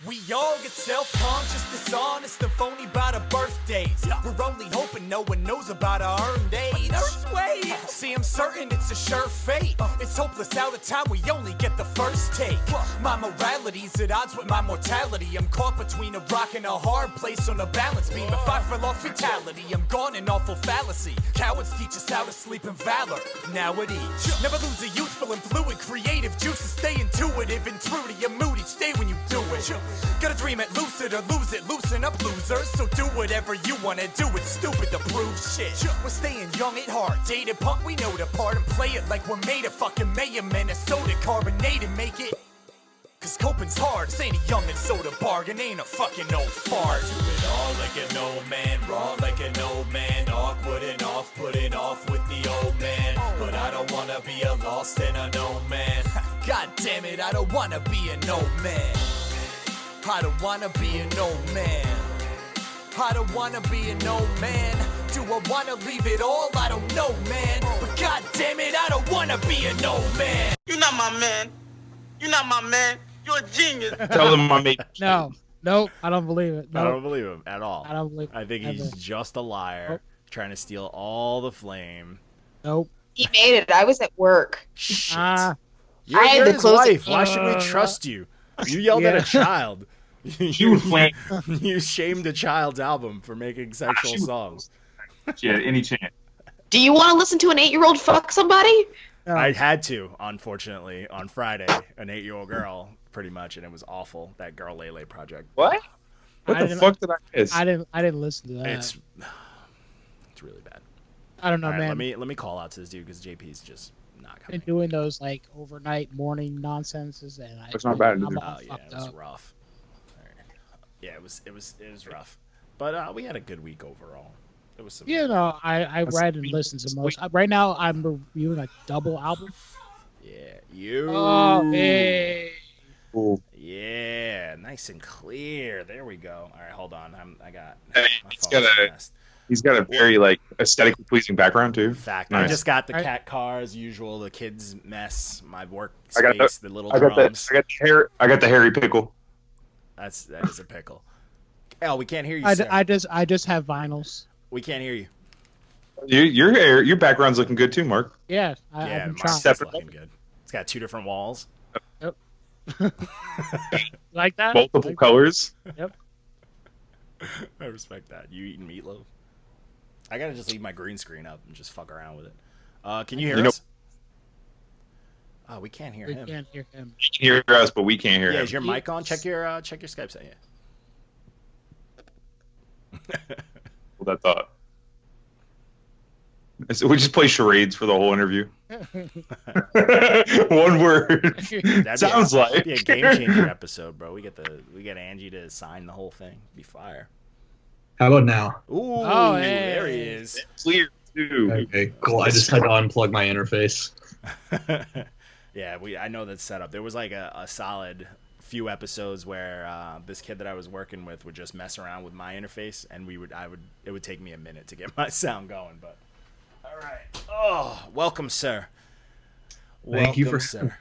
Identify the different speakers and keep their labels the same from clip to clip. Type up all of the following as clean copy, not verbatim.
Speaker 1: We all get self-conscious, dishonest, and phony about our birthdays. We're only hoping no one knows about our earned age. See, I'm certain it's a sure fate. It's hopeless out of time, we only get the first take. My morality's at odds with my mortality. I'm caught between a rock and a hard place on a balance beam. If I fell off fatality, I'm gone in awful fallacy. Cowards teach us how to sleep in valor. Now at each. Never lose a youthful and fluid creative juices. Stay intuitive and true to your mood each day when you do it. Gotta dream it lucid or lose it, loosen up losers. So do whatever you wanna do, it's stupid to prove shit. We're staying young at heart, dated punk, we know the part. And play it like we're made of fucking Mayor, Minnesota carbonated, make it. Cause coping's hard, this ain't a young and soda bargain, ain't a fucking old fart. Do it all like an old man, raw like an old man. Awkward and off, putting off with the old man. But I don't wanna be a lost and unknown man. God damn it, I don't wanna be an old man. I don't wanna be an old man. I don't wanna be an old man. Do I wanna leave it all? I don't know, man. But god damn it, I don't wanna be an old man.
Speaker 2: You're not my man. You're not my man. You're a genius.
Speaker 3: Tell them my mate.
Speaker 4: No, I don't believe it.
Speaker 5: I don't believe him at all.
Speaker 4: I don't believe.
Speaker 5: I think he's just a liar, trying to steal all the flame.
Speaker 4: Nope.
Speaker 6: He made it. I was at work.
Speaker 5: Shit.
Speaker 6: I
Speaker 5: You're
Speaker 6: had to
Speaker 5: his
Speaker 6: close
Speaker 5: wife.
Speaker 6: it.
Speaker 5: Why should we trust you? You yelled at a child. You shamed a child's album for making sexual songs.
Speaker 3: Yeah, any chance.
Speaker 6: Do you want to listen to an 8-year-old fuck somebody?
Speaker 4: No.
Speaker 5: I had to, unfortunately, on Friday, an 8-year-old girl, pretty much, and it was awful. That Girl Lele project.
Speaker 3: What? What the fuck did I miss?
Speaker 4: I didn't listen to that.
Speaker 5: It's really bad.
Speaker 4: I don't know,
Speaker 5: All right,
Speaker 4: man.
Speaker 5: let me call out to this dude because JP's just not coming.
Speaker 4: Been doing those like overnight morning nonsenses, and
Speaker 3: It's not bad,
Speaker 4: I'm
Speaker 3: dude.
Speaker 4: all
Speaker 5: Oh yeah,
Speaker 4: fucked
Speaker 5: it was
Speaker 4: up.
Speaker 5: rough. All right. Yeah, it was rough, but we had a good week overall. It was some.
Speaker 4: You know, I read and listened to most. Right now, I'm reviewing a double album.
Speaker 5: Yeah, you.
Speaker 4: Oh, hey.
Speaker 3: Cool.
Speaker 5: Yeah, nice and clear. There we go. All right, hold on. I got.
Speaker 3: Hey,
Speaker 5: my
Speaker 3: he's
Speaker 5: phone's
Speaker 3: got a-
Speaker 5: messed.
Speaker 3: He's got a very aesthetically pleasing background too.
Speaker 5: Fact. I
Speaker 3: Nice.
Speaker 5: just got the
Speaker 4: Right.
Speaker 5: cat car as usual. The kids mess. My work
Speaker 3: I got
Speaker 5: space. The little
Speaker 3: I got
Speaker 5: drums.
Speaker 3: I got the hairy pickle.
Speaker 5: That is a pickle. Oh, we can't hear you.
Speaker 4: I
Speaker 5: Sir.
Speaker 4: just have vinyls.
Speaker 5: We can't hear you.
Speaker 3: Your background's looking good too, Mark.
Speaker 4: Yeah,
Speaker 5: Yeah,
Speaker 4: I've been
Speaker 5: mine's
Speaker 4: trying.
Speaker 3: Separate.
Speaker 5: looking good. It's got 2 different walls.
Speaker 4: Like that.
Speaker 3: Multiple
Speaker 4: Like-
Speaker 3: colors.
Speaker 5: I respect that. You eating meatloaf? I gotta just leave my green screen up and just fuck around with it. Can you hear
Speaker 3: You know-
Speaker 5: us? Oh, we can't hear
Speaker 4: We
Speaker 5: him.
Speaker 4: can't hear him.
Speaker 3: You can hear us, but we can't hear
Speaker 5: Yeah,
Speaker 3: him.
Speaker 5: is your mic on? Check your Skype set. Yeah.
Speaker 3: Hold that thought. So we just play charades for the whole interview. One word.
Speaker 5: That'd
Speaker 3: Sounds
Speaker 5: that'd
Speaker 3: like.
Speaker 5: be a game changer episode, bro. We get Angie to sign the whole thing. Be fire.
Speaker 7: How about now?
Speaker 5: Ooh,
Speaker 4: Oh, hey.
Speaker 5: there he is.
Speaker 3: Clear too.
Speaker 7: Okay, cool. I just had to unplug my interface.
Speaker 5: Yeah, I know that's set up. There was like a solid few episodes where this kid that I was working with would just mess around with my interface, and it would take me a minute to get my sound going. But all right, oh, welcome, sir.
Speaker 7: Thank you
Speaker 5: Welcome,
Speaker 7: for-
Speaker 5: sir.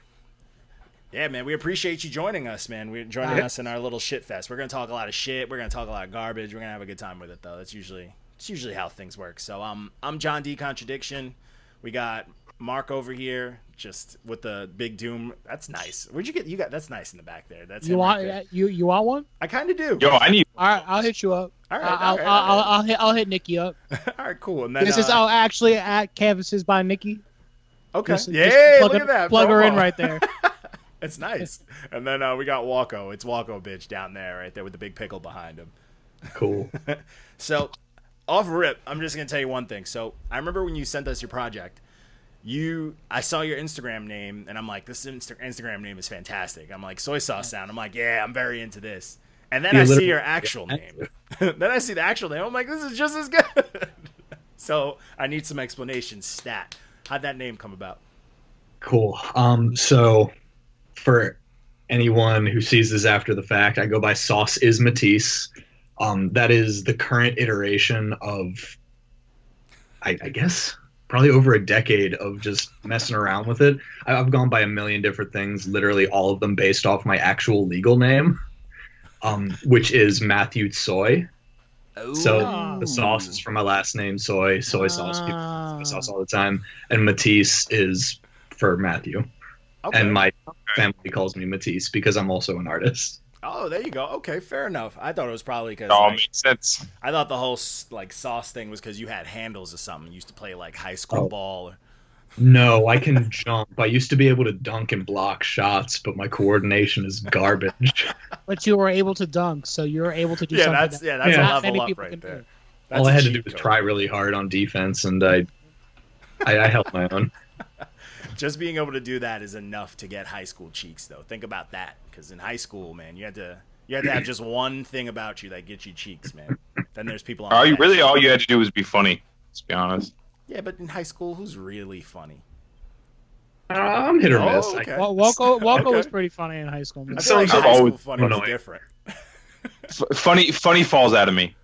Speaker 5: Yeah, man, we appreciate you joining us, man. We're joining us in our little shit fest. We're gonna talk a lot of shit. We're gonna talk a lot of garbage. We're gonna have a good time with it, though. It's usually how things work. So I'm John D. Contradiction. We got Mark over here, just with the big doom. That's nice. Where'd you get? You got that's nice in the back there. That's
Speaker 4: You
Speaker 5: him
Speaker 4: want
Speaker 5: right there.
Speaker 4: you want one?
Speaker 5: I kind of do.
Speaker 3: Yo, I need.
Speaker 4: All right, I'll hit you up.
Speaker 5: All right, all right.
Speaker 4: I'll hit Nikki up.
Speaker 5: All right, cool. And then
Speaker 4: This is actually at Canvases by Nikki.
Speaker 5: okay.
Speaker 4: Just
Speaker 5: Yeah,
Speaker 4: plug
Speaker 5: look
Speaker 4: it-
Speaker 5: at that.
Speaker 4: Plug her in
Speaker 5: promo.
Speaker 4: right there.
Speaker 5: It's nice. And then we got Walko. It's Walko bitch down there, right there with the big pickle behind him.
Speaker 7: Cool.
Speaker 5: So, off rip, I'm just gonna tell you one thing. So, I remember when you sent us your project, I saw your Instagram name, and I'm like, this Instagram name is fantastic. I'm like, Soy Sauce Sound. I'm like, yeah, I'm very into this. And then
Speaker 7: Yeah,
Speaker 5: I see
Speaker 7: literally-
Speaker 5: your actual name. Then I see the actual name. I'm like, this is just as good. So, I need some explanation. Stat. How'd that name come about?
Speaker 7: Cool. So for anyone who sees this after the fact, I go by Sauce is Matisse. That is the current iteration of, I guess, probably over a decade of just messing around with it. I've gone by a million different things, literally all of them based off my actual legal name. which is Matthew Soy. So
Speaker 5: Ooh.
Speaker 7: the sauce is from my last name, soy sauce. People use soy sauce all the time. And Matisse is for Matthew.
Speaker 5: Okay.
Speaker 7: And my family calls me Matisse because I'm also an artist.
Speaker 5: Oh, there you go. Okay, fair enough. I thought it was probably because
Speaker 3: All makes sense.
Speaker 5: I thought the whole like sauce thing was because you had handles or something. You used to play like high school ball.
Speaker 7: No, I can jump. I used to be able to dunk and block shots, but my coordination is garbage.
Speaker 4: But you were able to dunk, so you're able to do something.
Speaker 5: That's
Speaker 4: that
Speaker 5: a
Speaker 4: not many
Speaker 5: level up
Speaker 4: people
Speaker 5: right
Speaker 4: can
Speaker 5: there.
Speaker 4: do.
Speaker 5: That's
Speaker 7: All I
Speaker 5: a
Speaker 7: had to do
Speaker 5: cheat
Speaker 7: was
Speaker 5: code.
Speaker 7: try really hard on defense, and I held my own.
Speaker 5: Just being able to do that is enough to get high school cheeks, though. Think about that, because in high school, man, you had to have just one thing about you that gets you cheeks, man. Then there's people on.
Speaker 3: All
Speaker 5: the bench.
Speaker 3: all you had to do was be funny. Let's be honest.
Speaker 5: Yeah, but in high school, who's really funny?
Speaker 7: I'm hit or
Speaker 5: Oh,
Speaker 7: miss.
Speaker 5: okay.
Speaker 4: Well, Walko
Speaker 5: Okay.
Speaker 4: was pretty funny in high school.
Speaker 5: I
Speaker 7: So
Speaker 5: feel like
Speaker 7: I've
Speaker 5: high school
Speaker 3: always
Speaker 5: funny was
Speaker 7: annoying.
Speaker 5: different.
Speaker 3: Funny falls out of me.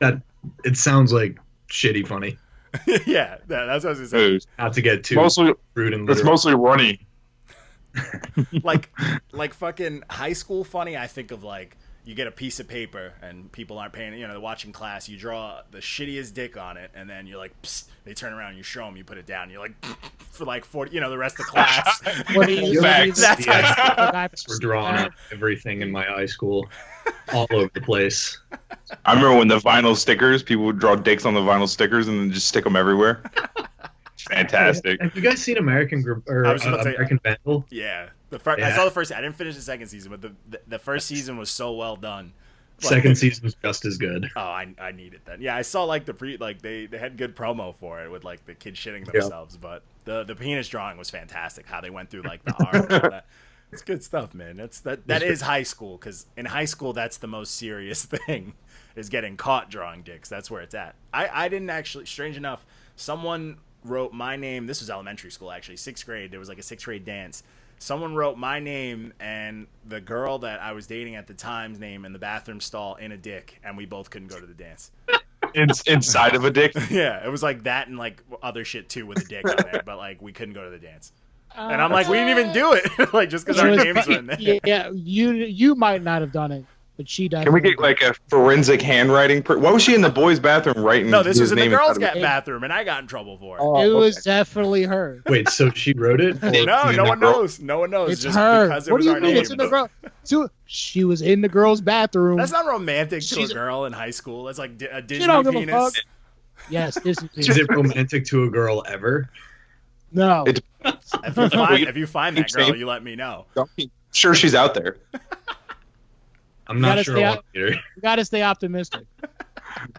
Speaker 7: That it sounds like shitty funny.
Speaker 5: Yeah, that's what I was gonna say.
Speaker 7: Not to get too
Speaker 3: Mostly,
Speaker 7: rude and
Speaker 3: it's
Speaker 7: literal.
Speaker 3: mostly runny.
Speaker 5: like fucking high school funny. I think of like you get a piece of paper and people aren't paying. They're watching class. You draw the shittiest dick on it, and then you're like, psst, they turn around, you show them, you put it down. You're like, for like 40, the rest of class.
Speaker 4: What do you
Speaker 3: Facts.
Speaker 5: That's
Speaker 7: We're drawing out everything in my high school, all over the place.
Speaker 3: I remember when the vinyl stickers, people would draw dicks on the vinyl stickers and then just stick them everywhere. Fantastic.
Speaker 7: Have you guys seen American
Speaker 5: I was about to say-
Speaker 7: American Vandal?
Speaker 5: Yeah, I
Speaker 7: Yeah.
Speaker 5: saw the first. I didn't finish the second season, but the first season was so well done.
Speaker 7: Second season was just as good.
Speaker 5: Oh, I need it then. Yeah, I saw like they had good promo for it with like the kids shitting themselves, but the penis drawing was fantastic. How they went through like the art and all that. It's good stuff, man. That is high school, because in high school that's the most serious thing, is getting caught drawing dicks. That's where it's at. I didn't actually. Strange enough, someone wrote my name. This was elementary school actually, 6th grade. There was like a 6th grade dance. Someone wrote my name and the girl that I was dating at the time's name in the bathroom stall in a dick, and we both couldn't go to the dance.
Speaker 3: Inside of a dick.
Speaker 5: Yeah, it was like that and like other shit too with a dick on there, but like we couldn't go to the dance. And I'm like, we didn't even do it, like just because our names were in there.
Speaker 4: Yeah, you might not have done it, but she does.
Speaker 3: Can we get like a forensic handwriting? Why was she in the boys' bathroom writing?
Speaker 5: No, this
Speaker 3: his
Speaker 5: was in the
Speaker 3: name
Speaker 5: girls'
Speaker 3: inside of it?
Speaker 5: bathroom, and I got in trouble for it.
Speaker 3: Oh,
Speaker 4: It was
Speaker 3: okay.
Speaker 4: definitely her.
Speaker 7: Wait, so she wrote it?
Speaker 5: No one knows. No one knows.
Speaker 4: It's
Speaker 5: just
Speaker 4: her.
Speaker 5: because it
Speaker 4: What
Speaker 5: was
Speaker 4: do you
Speaker 5: our
Speaker 4: mean?
Speaker 5: name.
Speaker 4: It's in the girl. So she was in the girl's bathroom.
Speaker 5: That's not romantic to
Speaker 7: She's-
Speaker 5: a girl in high school. That's like a Disney
Speaker 4: don't give a
Speaker 5: penis.
Speaker 4: fuck. Yes, this is
Speaker 7: Is it romantic to a girl ever?
Speaker 4: no.
Speaker 3: It-
Speaker 5: If you find that girl,
Speaker 3: Same.
Speaker 5: you let me know.
Speaker 3: Sure, she's out there.
Speaker 7: I'm
Speaker 4: You
Speaker 7: not
Speaker 4: gotta
Speaker 7: sure
Speaker 4: stay
Speaker 7: I
Speaker 4: out-
Speaker 7: want either.
Speaker 4: You gotta stay optimistic.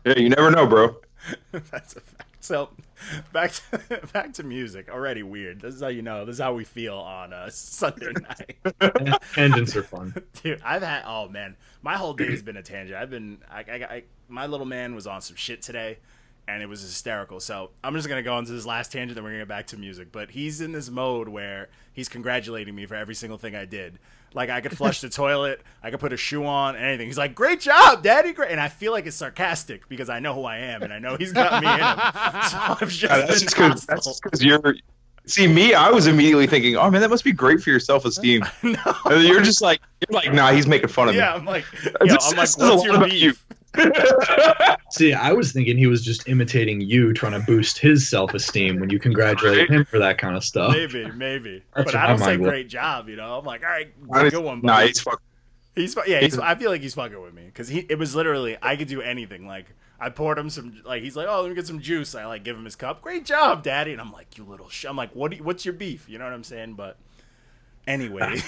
Speaker 3: Yeah, you never know, bro.
Speaker 5: That's a fact. So, back to music. Already weird. This is how you know. This is how we feel on a Sunday night.
Speaker 7: Tangents are fun.
Speaker 5: Dude, oh man, my whole day has been a tangent. My little man was on some shit today, and it was hysterical. So I'm just gonna go into this last tangent, then we're gonna get back to music. But he's in this mode where he's congratulating me for every single thing I did. Like I could flush the toilet, I could put a shoe on, anything. He's like, "Great job, Daddy!" Great, and I feel like it's sarcastic because I know who I am and I know he's got me in him. So I've just
Speaker 3: That's
Speaker 5: been
Speaker 3: just because you're. See me, I was immediately thinking, "Oh man, that must be great for your self-esteem."
Speaker 5: No.
Speaker 3: And you're like, nah, he's making fun of me.
Speaker 5: Yeah, I'm like,
Speaker 3: This
Speaker 5: what's
Speaker 3: says a lot
Speaker 5: your
Speaker 3: about
Speaker 5: beef?
Speaker 7: See, I was thinking he was just imitating you, trying to boost his self-esteem when you congratulate him for that kind of stuff.
Speaker 5: Maybe.
Speaker 7: That's
Speaker 5: But
Speaker 7: what
Speaker 5: I don't
Speaker 7: my
Speaker 5: say
Speaker 7: mind was.
Speaker 5: great job, I'm like, all right,
Speaker 3: Nah,
Speaker 5: good one,
Speaker 3: Nah,
Speaker 5: buddy.
Speaker 3: he's fucking.
Speaker 5: I feel like he's fucking with me because it was literally I could do anything. Like I poured him some, like he's like, oh, let me get some juice. I like give him his cup. Great job, Daddy. And I'm like, you little I'm like, what's your beef? You know what I'm saying? But anyway,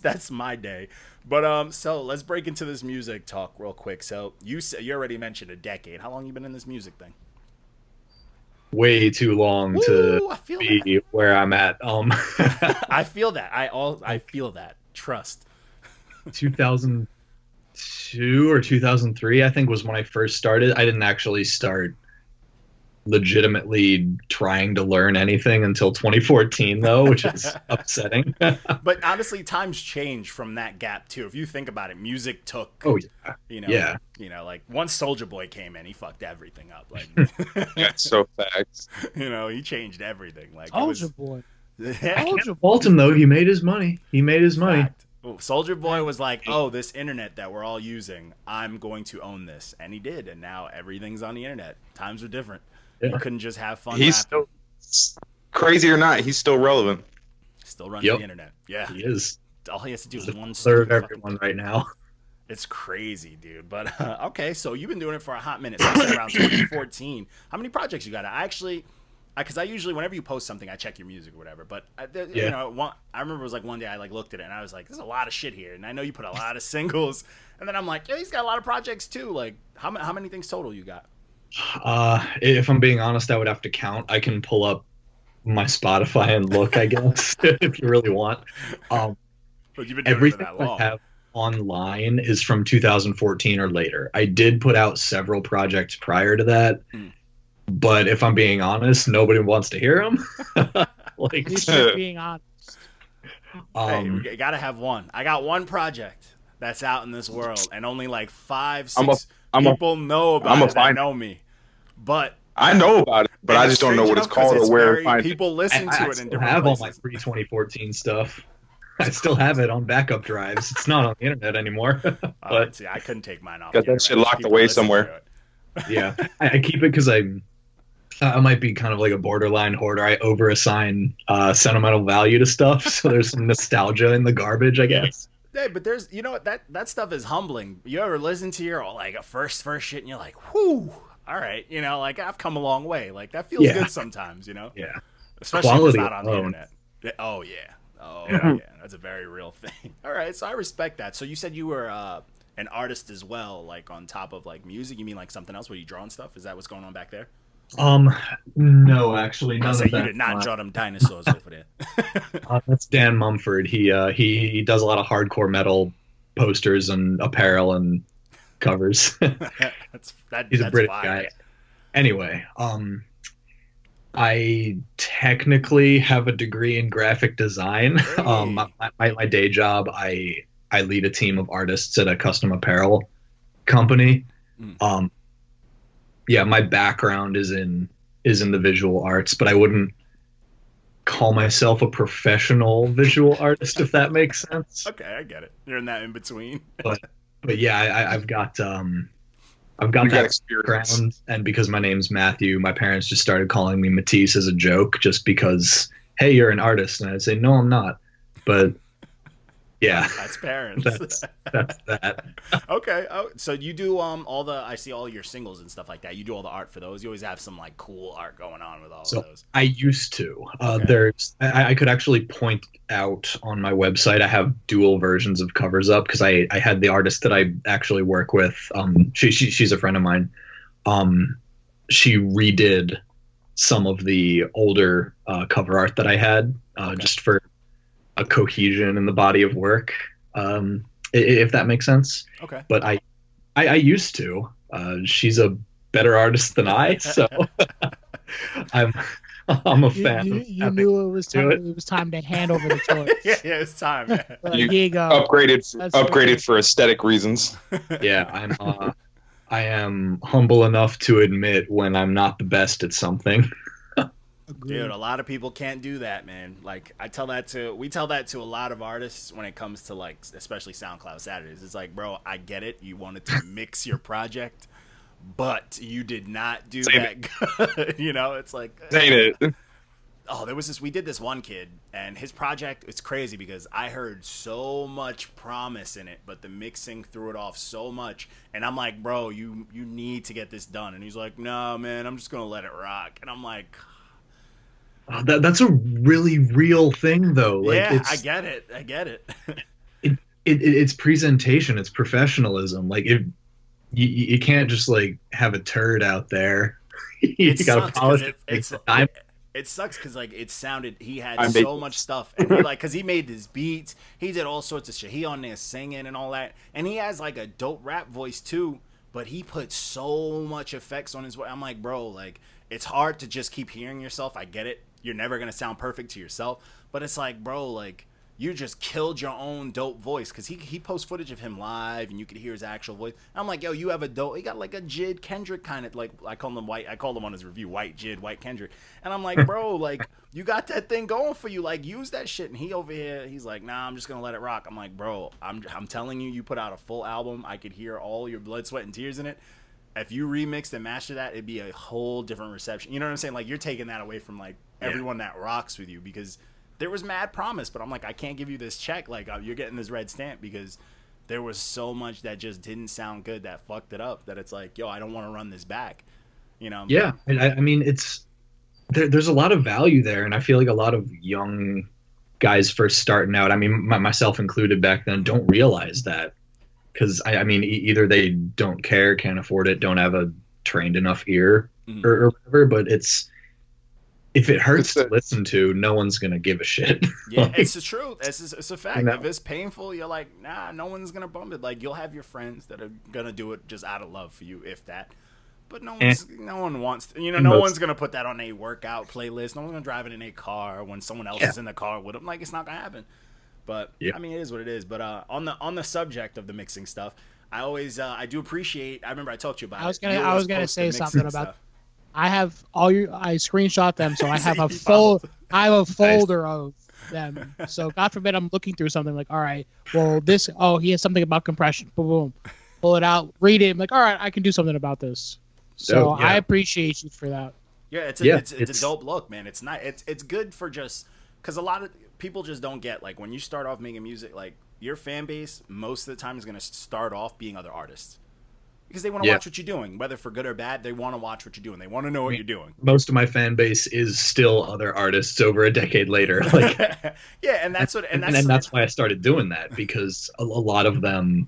Speaker 5: that's my day. But so let's break into this music talk real quick. So you already mentioned a decade. How long you been in this music thing?
Speaker 7: Way too long to
Speaker 5: Ooh, I feel
Speaker 7: be where I'm at.
Speaker 5: I feel that. I feel that. Trust.
Speaker 7: 2002 or 2003, I think, was when I first started. I didn't actually start legitimately trying to learn anything until 2014, though, which is upsetting.
Speaker 5: But honestly, times change from that gap too. If you think about it, music took.
Speaker 7: Oh yeah,
Speaker 5: Yeah. Like once Soulja Boy came in, he fucked everything up. Like,
Speaker 3: That's so facts.
Speaker 5: he changed everything. Like, it was-
Speaker 4: Soldier boy.
Speaker 5: Yeah,
Speaker 7: I can't fault him though. He made his money.
Speaker 5: fact. Soldier Boy was like, oh, this internet that we're all using, I'm going to own this. And he did. And now everything's on the internet. Times are different.
Speaker 7: Yeah.
Speaker 5: You couldn't just have fun
Speaker 3: He's
Speaker 5: rapping.
Speaker 3: still, crazy or not, he's still relevant.
Speaker 5: Still runs
Speaker 7: Yep.
Speaker 5: the internet. Yeah.
Speaker 7: He is.
Speaker 5: All he has to do is one
Speaker 7: Serve
Speaker 5: stupid
Speaker 7: everyone right now.
Speaker 5: It's crazy, dude. But okay, so you've been doing it for a hot minute. So I said around 2014. How many projects you got? Because I usually, whenever you post something, I check your music or whatever. But you know, I remember it was like one day I like looked at it and I was like, "There's a lot of shit here." And I know you put a lot of singles. And then I'm like, "Yeah, he's got a lot of projects too." Like, how many things total you got?
Speaker 7: If I'm being honest, I would have to count. I can pull up my Spotify and look, I guess, if you really want.
Speaker 5: But you've been doing it for
Speaker 7: Everything
Speaker 5: that long.
Speaker 7: I have online is from 2014 or later. I did put out several projects prior to that, but if I'm being honest, nobody wants to hear them. Like,
Speaker 4: At least you're being honest.
Speaker 5: Hey, you gotta have one. I got one project that's out in this world, and only like 5-6 people know about it that know me. But
Speaker 3: I know about it, but I just don't know what it's called or where to find it.
Speaker 5: people listen to
Speaker 7: I
Speaker 5: it in
Speaker 7: still
Speaker 5: different
Speaker 7: have all
Speaker 5: places.
Speaker 7: my pre-2014 stuff. I still have it on backup drives. It's not on the internet anymore. But
Speaker 5: See, I couldn't take mine off.
Speaker 3: Got
Speaker 5: the
Speaker 3: that shit
Speaker 5: internet.
Speaker 3: locked
Speaker 5: People
Speaker 3: away
Speaker 5: listen to
Speaker 3: somewhere.
Speaker 5: it.
Speaker 7: yeah, I keep it because I might be kind of like a borderline hoarder. I overassign sentimental value to stuff, so there's some nostalgia in the garbage, I guess.
Speaker 5: Hey, but there's, you know what, that stuff is humbling. You ever listen to your like first shit and you're like, whew, all right, you know, like I've come a long way. Like that feels good sometimes, you know?
Speaker 7: Yeah.
Speaker 5: Especially if
Speaker 7: Quality
Speaker 5: it's not on the
Speaker 7: alone.
Speaker 5: internet. Oh yeah. Oh yeah. That's a very real thing. All right, so I respect that. So you said you were an artist as well, like on top of like music. You mean like something else where you draw and stuff? Is that what's going on back there?
Speaker 7: No, actually, none
Speaker 5: So
Speaker 7: of
Speaker 5: you
Speaker 7: that.
Speaker 5: did not draw them dinosaurs over there.
Speaker 7: That's Dan Mumford. He does a lot of hardcore metal posters and apparel and covers. He's a British guy. Anyway, I technically have a degree in graphic design. My day job, I lead a team of artists at a custom apparel company. Yeah, my background is in the visual arts, but I wouldn't call myself a professional visual artist, if that makes sense.
Speaker 5: Okay, I get it. You're in that in between.
Speaker 7: But yeah, I've got
Speaker 3: You
Speaker 7: that
Speaker 3: got experience.
Speaker 7: background, and because my name's Matthew, my parents just started calling me Matisse as a joke, just because, hey, you're an artist, and I'd say, no, I'm not. But yeah,
Speaker 5: That's parents.
Speaker 7: that's that.
Speaker 5: Okay. Oh, so you do I see all your singles and stuff like that. You do all the art for those. You always have some like cool art going on with all of those.
Speaker 7: I used to.
Speaker 5: Okay.
Speaker 7: I could actually point out on my website. I have dual versions of covers up because I had the artist that I actually work with. She's a friend of mine. She redid some of the older cover art that I had just for a cohesion in the body of work, if that makes sense.
Speaker 5: Okay.
Speaker 7: But I used to. She's a better artist than I, so I'm a fan.
Speaker 4: You knew it was time. It was time to hand over the torch.
Speaker 5: yeah, it's time. Man.
Speaker 4: Like,
Speaker 3: You
Speaker 4: here you go.
Speaker 3: upgraded
Speaker 4: great.
Speaker 3: for aesthetic reasons.
Speaker 7: Yeah, I am humble enough to admit when I'm not the best at something.
Speaker 5: Dude, a lot of people can't do that, man. Like we tell that to a lot of artists when it comes to like, especially SoundCloud Saturdays. It's like, bro, I get it. You wanted to mix your project, but you did not do that good. You know, it's like,
Speaker 3: Ain't it?
Speaker 5: oh, we did this one kid, and his project, it's crazy because I heard so much promise in it, but the mixing threw it off so much. And I'm like, bro, you need to get this done. And he's like, no, man, I'm just going to let it rock. And I'm like,
Speaker 7: That's a really real thing, though. Like,
Speaker 5: yeah,
Speaker 7: it's,
Speaker 5: I get it.
Speaker 7: it's presentation, it's professionalism. Like, you can't just like have a turd out there. You gotta polish it.
Speaker 5: It sucks because like it sounded, he had so much stuff, and he like, because he made his beats, he did all sorts of shit. He on there singing and all that, and he has like a dope rap voice too. But he put so much effects on his voice. I'm like, bro, like it's hard to just keep hearing yourself. I get it. You're never gonna sound perfect to yourself, but it's like, bro, like you just killed your own dope voice, because he posts footage of him live and you could hear his actual voice. And I'm like, yo, you have a dope, he got like a Jid Kendrick kind of, like, I called him on his review White Jid, White Kendrick, and I'm like, bro, like, you got that thing going for you, like, use that shit. And he over here, he's like, nah, I'm just gonna let it rock. I'm like, bro, I'm telling you, you put out a full album, I could hear all your blood, sweat, and tears in it. If you remixed and master that, it'd be a whole different reception. You know what I'm saying? Like, you're taking that away from, like, everyone that rocks with you, because there was mad promise, but I'm like, I can't give you this check. Like, you're getting this red stamp, because there was so much that just didn't sound good that fucked it up, that it's like, yo, I don't want to run this back. You know?
Speaker 7: Yeah. I mean, there's a lot of value there. And I feel like a lot of young guys first starting out, I mean, myself included back then, don't realize that. Because, I mean, either they don't care, can't afford it, don't have a trained enough ear or whatever, but if it hurts to listen to, no one's going to give a shit.
Speaker 5: Yeah,
Speaker 7: like,
Speaker 5: it's the truth. It's a fact.
Speaker 7: You know?
Speaker 5: If it's painful, you're like, nah, no one's going to bump it. Like, you'll have your friends that are going to do it just out of love for you, if that. But no one wants to, no one's going to put that on a workout playlist. No one's going to drive it in a car when someone else is in the car with them. Like, it's not going to happen. But, I mean, it is what it is. But on the subject of the mixing stuff, I always, I do appreciate, I remember I talked to you about
Speaker 4: I was gonna say something about
Speaker 5: stuff.
Speaker 4: I have I screenshot them, so I have a folder of them. So God forbid I'm looking through something like, all right, well he has something about compression. Boom, boom. Pull it out, read it. I'm like, all right, I can do something about this. So I appreciate you for that.
Speaker 5: Yeah, it's a dope look, man. It's not it's good for just because a lot of people just don't get, like, when you start off making music, like, your fan base most of the time is going to start off being other artists. Because they want to watch what you're doing, whether for good or bad. They want to watch what you're doing. They want to know what you're doing.
Speaker 7: Most of my fan base is still other artists over a decade later. Like,
Speaker 5: yeah, and that's
Speaker 7: why I started doing that, because a lot of them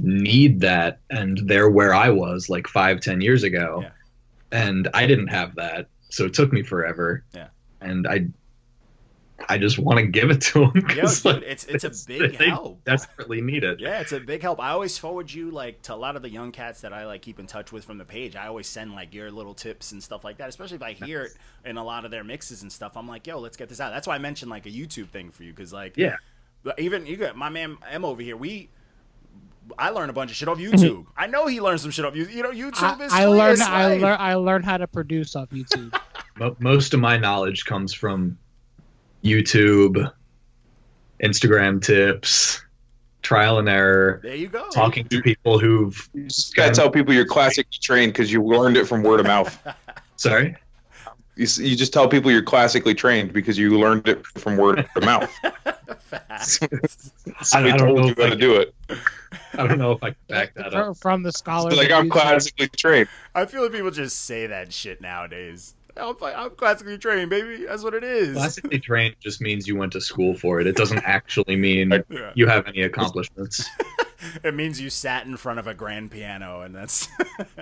Speaker 7: need that, and they're where I was like 5-10 years ago, and I didn't have that, so it took me forever. Yeah, and I just want to give it to them.
Speaker 5: Yeah, dude, it's a big help.
Speaker 7: They desperately need it.
Speaker 5: Yeah, it's a big help. I always forward you, like, to a lot of the young cats that I, like, keep in touch with from the page. I always send, like, your little tips and stuff like that, especially if I hear it in a lot of their mixes and stuff. I'm like, yo, let's get this out. That's why I mentioned, like, a YouTube thing for you, because, like, even you got my man M over here. I learned a bunch of shit off YouTube. I know he learned some shit off YouTube. YouTube is
Speaker 4: I learned how to produce off YouTube.
Speaker 7: Most of my knowledge comes from YouTube, Instagram tips, trial and error.
Speaker 5: There you go.
Speaker 7: Talking to people who've.
Speaker 3: You just gotta tell people you're classically trained because you learned it from word of mouth.
Speaker 7: Sorry?
Speaker 3: You just tell people you're classically trained because you learned it from word of mouth. I told you how to do it.
Speaker 7: I don't know if I can back that up.
Speaker 4: From the scholars.
Speaker 3: Like, I'm classically trained.
Speaker 5: I feel like people just say that shit nowadays. I'm classically trained, baby. That's what it is.
Speaker 7: Classically trained just means you went to school for it. It doesn't actually mean you have any accomplishments.
Speaker 5: It means you sat in front of a grand piano and that's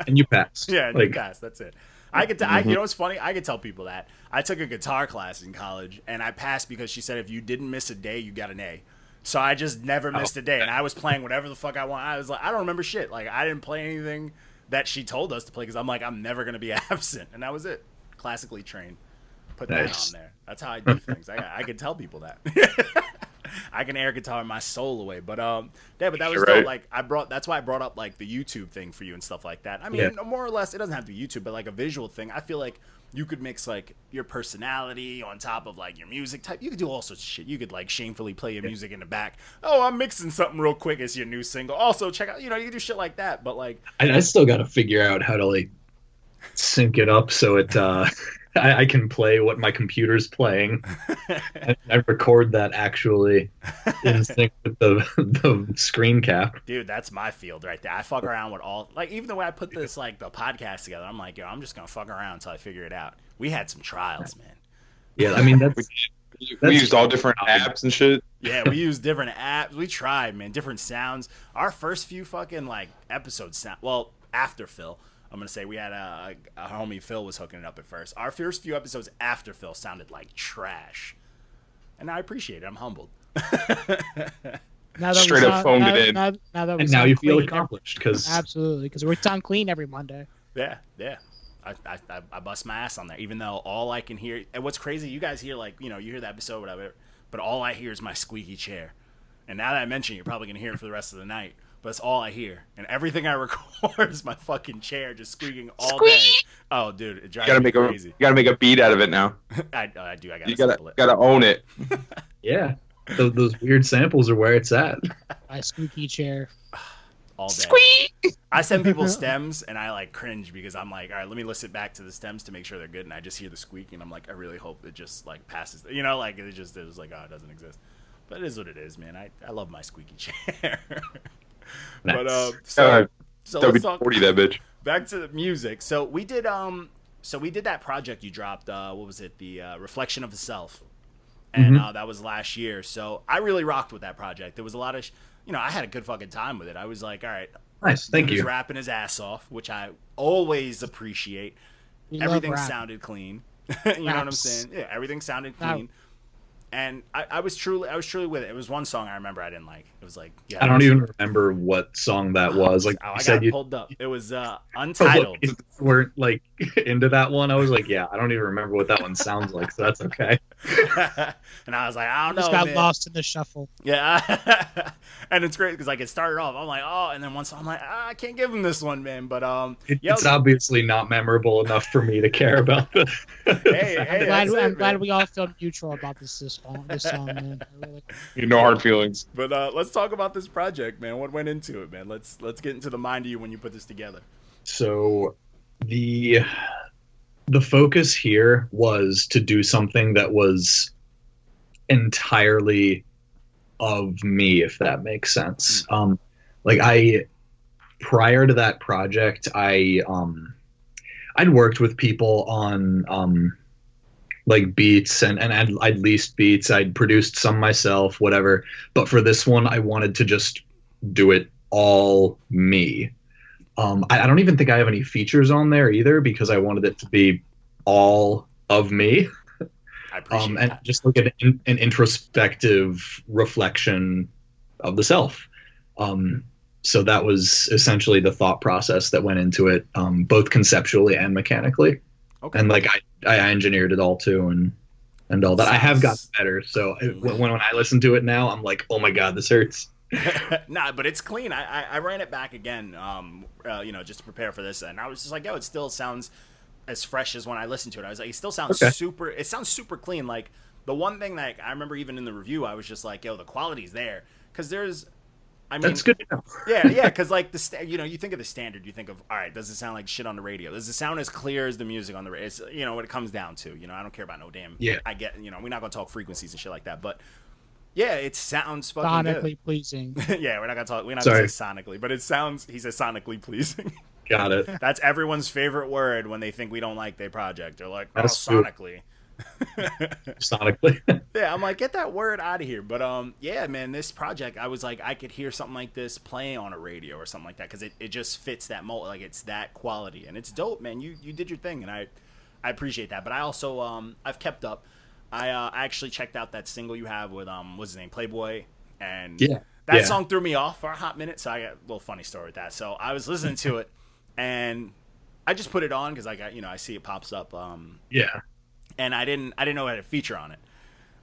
Speaker 7: and you passed.
Speaker 5: Yeah, and you passed. That's it. I could. You know what's funny? I could tell people that I took a guitar class in college and I passed because she said if you didn't miss a day, you got an A. So I just never missed a day, and I was playing whatever the fuck I want. I was like, I don't remember shit. Like, I didn't play anything that she told us to play because I'm like, I'm never gonna be absent, and that was it. Classically trained. Put that on there. That's how I do things. I can tell people that. I can air guitar my soul away. But that was dope. Like, that's why I brought up, like, the YouTube thing for you and stuff like that. I mean, more or less, it doesn't have to be YouTube, but like a visual thing. I feel like you could mix, like, your personality on top of, like, your music type. You could do all sorts of shit. You could, like, shamefully play your music in the back. Oh, I'm mixing something real quick as your new single. Also, check out, you can do shit like that. But, like,
Speaker 7: I still got to figure out how to, like, sync it up so it I can play what my computer's playing and I record that actually in sync with the screen cap.
Speaker 5: Dude, that's my field right there. I fuck around with all, like, even the way I put this, like, the podcast together, I'm like, yo, I'm just gonna fuck around until I figure it out. We had some trials, man.
Speaker 7: Yeah, I mean,
Speaker 3: we used all different apps and shit.
Speaker 5: Yeah, we used different apps. We tried, man, different sounds. Our first few fucking, like, episodes sound, well, after Phil, I'm going to say we had a homie Phil was hooking it up at first. Our first few episodes after Phil sounded like trash. And I appreciate it. I'm humbled.
Speaker 3: Straight up phoned it in.
Speaker 7: Now you feel accomplished.
Speaker 4: Absolutely, because we sound clean every Monday.
Speaker 5: Yeah. I bust my ass on there, even though all I can hear, and what's crazy, you guys hear, like, you hear the episode, whatever, but all I hear is my squeaky chair. And now that I mention it, you're probably gonna hear it for the rest of the night. But it's all I hear, and everything I record is my fucking chair just squeaking all day. Oh, dude, it drives me crazy.
Speaker 3: You gotta make a beat out of it now.
Speaker 5: I do. I
Speaker 3: You
Speaker 5: sample it.
Speaker 3: gotta own it.
Speaker 7: Yeah, those weird samples are where it's at.
Speaker 4: My squeaky chair.
Speaker 5: All day.
Speaker 6: Squeak!
Speaker 5: I send people stems, and I like cringe because I'm like, all right, let me listen back to the stems to make sure they're good, and I just hear the squeaking. I'm like, I really hope it just like passes. You know, like it was like, oh, it doesn't exist. But it is what it is, man. I love my squeaky chair.
Speaker 7: Nice.
Speaker 5: But so let's talk
Speaker 3: 40 that bitch.
Speaker 5: back to the music. So we did that project you dropped. What was it? The Reflection of the Self, and that was last year. So I really rocked with that project. There was a lot of, I had a good fucking time with it. I was like, all right,
Speaker 7: Nice, thank
Speaker 5: he was
Speaker 7: you.
Speaker 5: rapping his ass off, which I always appreciate.
Speaker 4: We love
Speaker 5: Everything
Speaker 4: rap.
Speaker 5: sounded clean. You know what I'm
Speaker 4: Raps.
Speaker 5: saying? Yeah, everything sounded
Speaker 4: Now-
Speaker 5: clean. And I was truly with it. It was one song I remember I didn't like. It was like, yeah,
Speaker 7: I don't even remember what song that was. Like
Speaker 5: I
Speaker 7: you
Speaker 5: got
Speaker 7: said, you
Speaker 5: pulled up. It was Untitled.
Speaker 7: weren't like into that one. I was like, yeah, I don't even remember what that one sounds like, so that's okay.
Speaker 5: And I was like, I don't
Speaker 4: Just
Speaker 5: know,
Speaker 4: got
Speaker 5: man.
Speaker 4: lost in the shuffle.
Speaker 5: Yeah, and it's great because like it started off, I'm like, oh, and then one song I'm like, I can't give him this one, man. But
Speaker 7: It's obviously not memorable enough for me to care about the.
Speaker 5: hey,
Speaker 4: I'm glad we all feel neutral about this song, man. I really,
Speaker 3: No hard feelings.
Speaker 5: But let's talk about this project, man. What went into it, man? Let's get into the mind of you when you put this together.
Speaker 7: So the focus here was to do something that was entirely of me, if that makes sense. Prior to that project, I'd worked with people on like beats and I'd leased beats. I'd produced some myself, whatever. But for this one, I wanted to just do it all me. I don't even think I have any features on there either because I wanted it to be all of me.
Speaker 5: I appreciate
Speaker 7: And
Speaker 5: that.
Speaker 7: just like an introspective reflection of the self. So that was essentially the thought process that went into it, both conceptually and mechanically.
Speaker 5: Okay.
Speaker 7: And like I engineered it all too, and all that. I have gotten better. So when I listen to it now, I'm like, oh my god, this hurts.
Speaker 5: Nah, but it's clean. I ran it back again, just to prepare for this, and I was just like, yo, it still sounds as fresh as when I listened to it. I was like, it still sounds super. It sounds super clean. Like the one thing that I remember, even in the review, I was just like, yo, the quality's there because there's. I mean,
Speaker 7: That's good to know.
Speaker 5: yeah, because like you think of the standard, you think of, all right, does it sound like shit on the radio? Does it sound as clear as the music on the radio? It's, what it comes down to. I don't care about no damn.
Speaker 7: Yeah.
Speaker 5: I get. We're not gonna talk frequencies and shit like that, but yeah, it sounds fucking
Speaker 4: sonically pleasing.
Speaker 5: good. Yeah, we're not gonna
Speaker 7: Sorry.
Speaker 5: say sonically, but it sounds. He says sonically pleasing.
Speaker 7: Got it.
Speaker 5: That's everyone's favorite word when they think we don't like their project. They're like, oh,
Speaker 7: That's true.
Speaker 5: sonically.
Speaker 7: Sonically.
Speaker 5: Yeah, I'm like, get that word out of here. But yeah, man, this project, I was like, I could hear something like this playing on a radio or something like that because it just fits that mold. Like it's that quality and it's dope, man. You did your thing and I appreciate that. But I also I've kept up. I actually checked out that single you have with what's his name, Playboy, and that song threw me off for a hot minute. So I got a little funny story with that. So I was listening to it and I just put it on because I got I see it pops up.
Speaker 7: Yeah.
Speaker 5: And I didn't know it had a feature on it.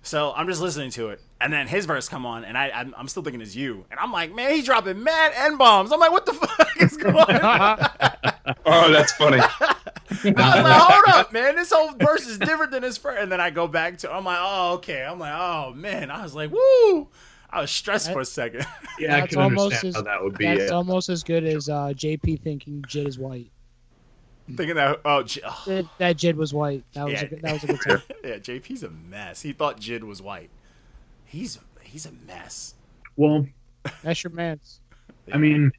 Speaker 5: So I'm just listening to it, and then his verse come on, and I'm still thinking it's you, and I'm like, man, he's dropping mad N-bombs. I'm like, what the fuck is going on?
Speaker 3: Oh, that's funny.
Speaker 5: I was like, hold up, man, this whole verse is different than his first. And then I go back to, I'm like, oh, okay. I'm like, oh man, I was like, woo. I was stressed for a second.
Speaker 7: Yeah, I
Speaker 4: That's
Speaker 7: can
Speaker 4: almost
Speaker 7: understand
Speaker 4: as-
Speaker 7: how that would be.
Speaker 4: That's almost as good as JP thinking Jid is white.
Speaker 5: Thinking that,
Speaker 4: That Jid was white. That was
Speaker 5: Yeah.
Speaker 4: that was a good time.
Speaker 5: yeah, JP's a mess. He thought Jid was white. He's a mess.
Speaker 7: Well,
Speaker 4: That's your man's.
Speaker 7: I mean,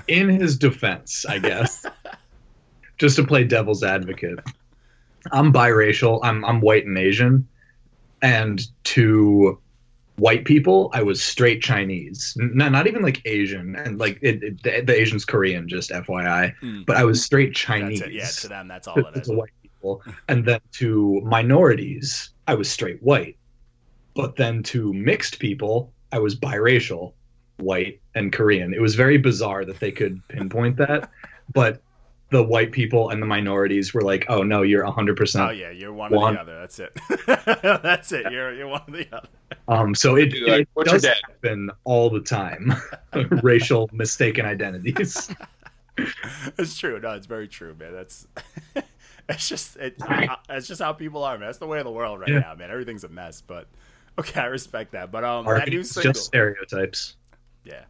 Speaker 7: in his defense, I guess, just to play devil's advocate, I'm biracial. I'm white and Asian, and to white people, I was straight Chinese. Not even like Asian, and like the Asian's Korean, just FYI. But I was straight Chinese.
Speaker 5: That's it. Yeah, to them, that's all it is.
Speaker 7: To white people, and then to minorities, I was straight white. But then to mixed people, I was biracial, white and Korean. It was very bizarre that they could pinpoint that, but the white people and the minorities were like, oh no, you're 100%.
Speaker 5: Oh yeah, you're one or the other. That's it. That's it. You're one or the other.
Speaker 7: So it
Speaker 3: what's your
Speaker 7: does
Speaker 3: dad?
Speaker 7: happen all the time. Racial mistaken identities.
Speaker 5: It's true. No, it's very true, man. That's it's just how people are, man. That's the way of the world right now, man. Everything's a mess, but okay, I respect that. But that new
Speaker 7: It's
Speaker 5: single,
Speaker 7: just stereotypes.
Speaker 5: yeah.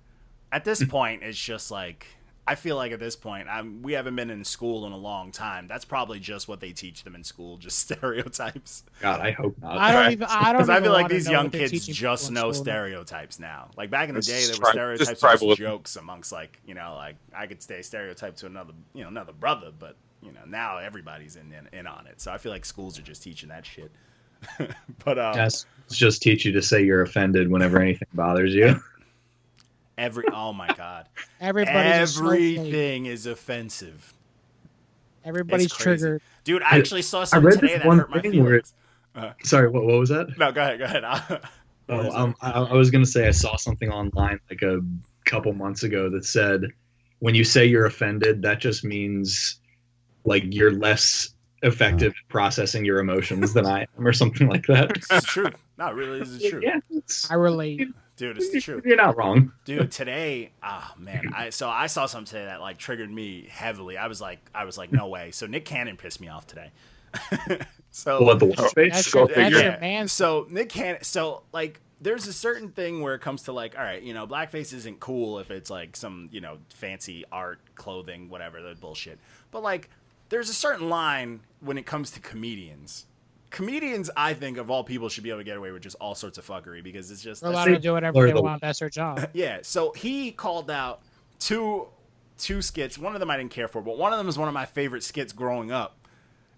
Speaker 5: At this point, it's just like I feel like at this point, we haven't been in school in a long time. That's probably just what they teach them in school, just stereotypes.
Speaker 7: God, I hope not.
Speaker 4: I don't
Speaker 5: Because I feel like these
Speaker 4: know
Speaker 5: young
Speaker 4: what they're
Speaker 5: kids
Speaker 4: teaching
Speaker 5: just
Speaker 4: people in
Speaker 5: know
Speaker 4: school.
Speaker 5: stereotypes now. Like back in the
Speaker 3: It's
Speaker 5: day, there
Speaker 3: just
Speaker 5: were
Speaker 3: tri-
Speaker 5: stereotypes,
Speaker 3: just
Speaker 5: just
Speaker 3: tribalism.
Speaker 5: jokes amongst like like I could say stereotype to another brother, but now everybody's in on it. So I feel like schools are just teaching that shit. But
Speaker 7: Yes, just teach you to say you're offended whenever anything bothers you.
Speaker 5: oh my god,
Speaker 4: Everybody's
Speaker 5: everything is offensive.
Speaker 4: Everybody's
Speaker 5: It's crazy.
Speaker 4: triggered.
Speaker 5: Dude, I actually saw
Speaker 7: I
Speaker 5: something
Speaker 7: read
Speaker 5: today
Speaker 7: this
Speaker 5: that
Speaker 7: one
Speaker 5: hurt my
Speaker 7: thing where
Speaker 5: feelings.
Speaker 7: Sorry, what was that?
Speaker 5: No, go ahead.
Speaker 7: I was gonna say I saw something online like a couple months ago that said when you say you're offended, that just means like you're less effective at processing your emotions than I am, or something like that.
Speaker 5: It's true. No, it really is true.
Speaker 7: Yeah,
Speaker 4: I relate.
Speaker 5: Dude, it's the truth.
Speaker 7: you're not wrong.
Speaker 5: Dude, today, man, I saw something today that like triggered me heavily. I was like, no way. So Nick Cannon pissed me off today. So
Speaker 7: What the white face?
Speaker 4: That's
Speaker 3: Go
Speaker 4: your,
Speaker 3: figure.
Speaker 4: that's your man.
Speaker 5: So Nick Cannon, so like, there's a certain thing where it comes to like, all right, blackface isn't cool if it's like some, fancy art, clothing, whatever, that bullshit. But like, there's a certain line when it comes to comedians. Comedians, I think, of all people, should be able to get away with just all sorts of fuckery because it's just
Speaker 4: They're allowed to do whatever they want. That's their job.
Speaker 5: yeah. So he called out two skits. One of them I didn't care for, but one of them is one of my favorite skits growing up.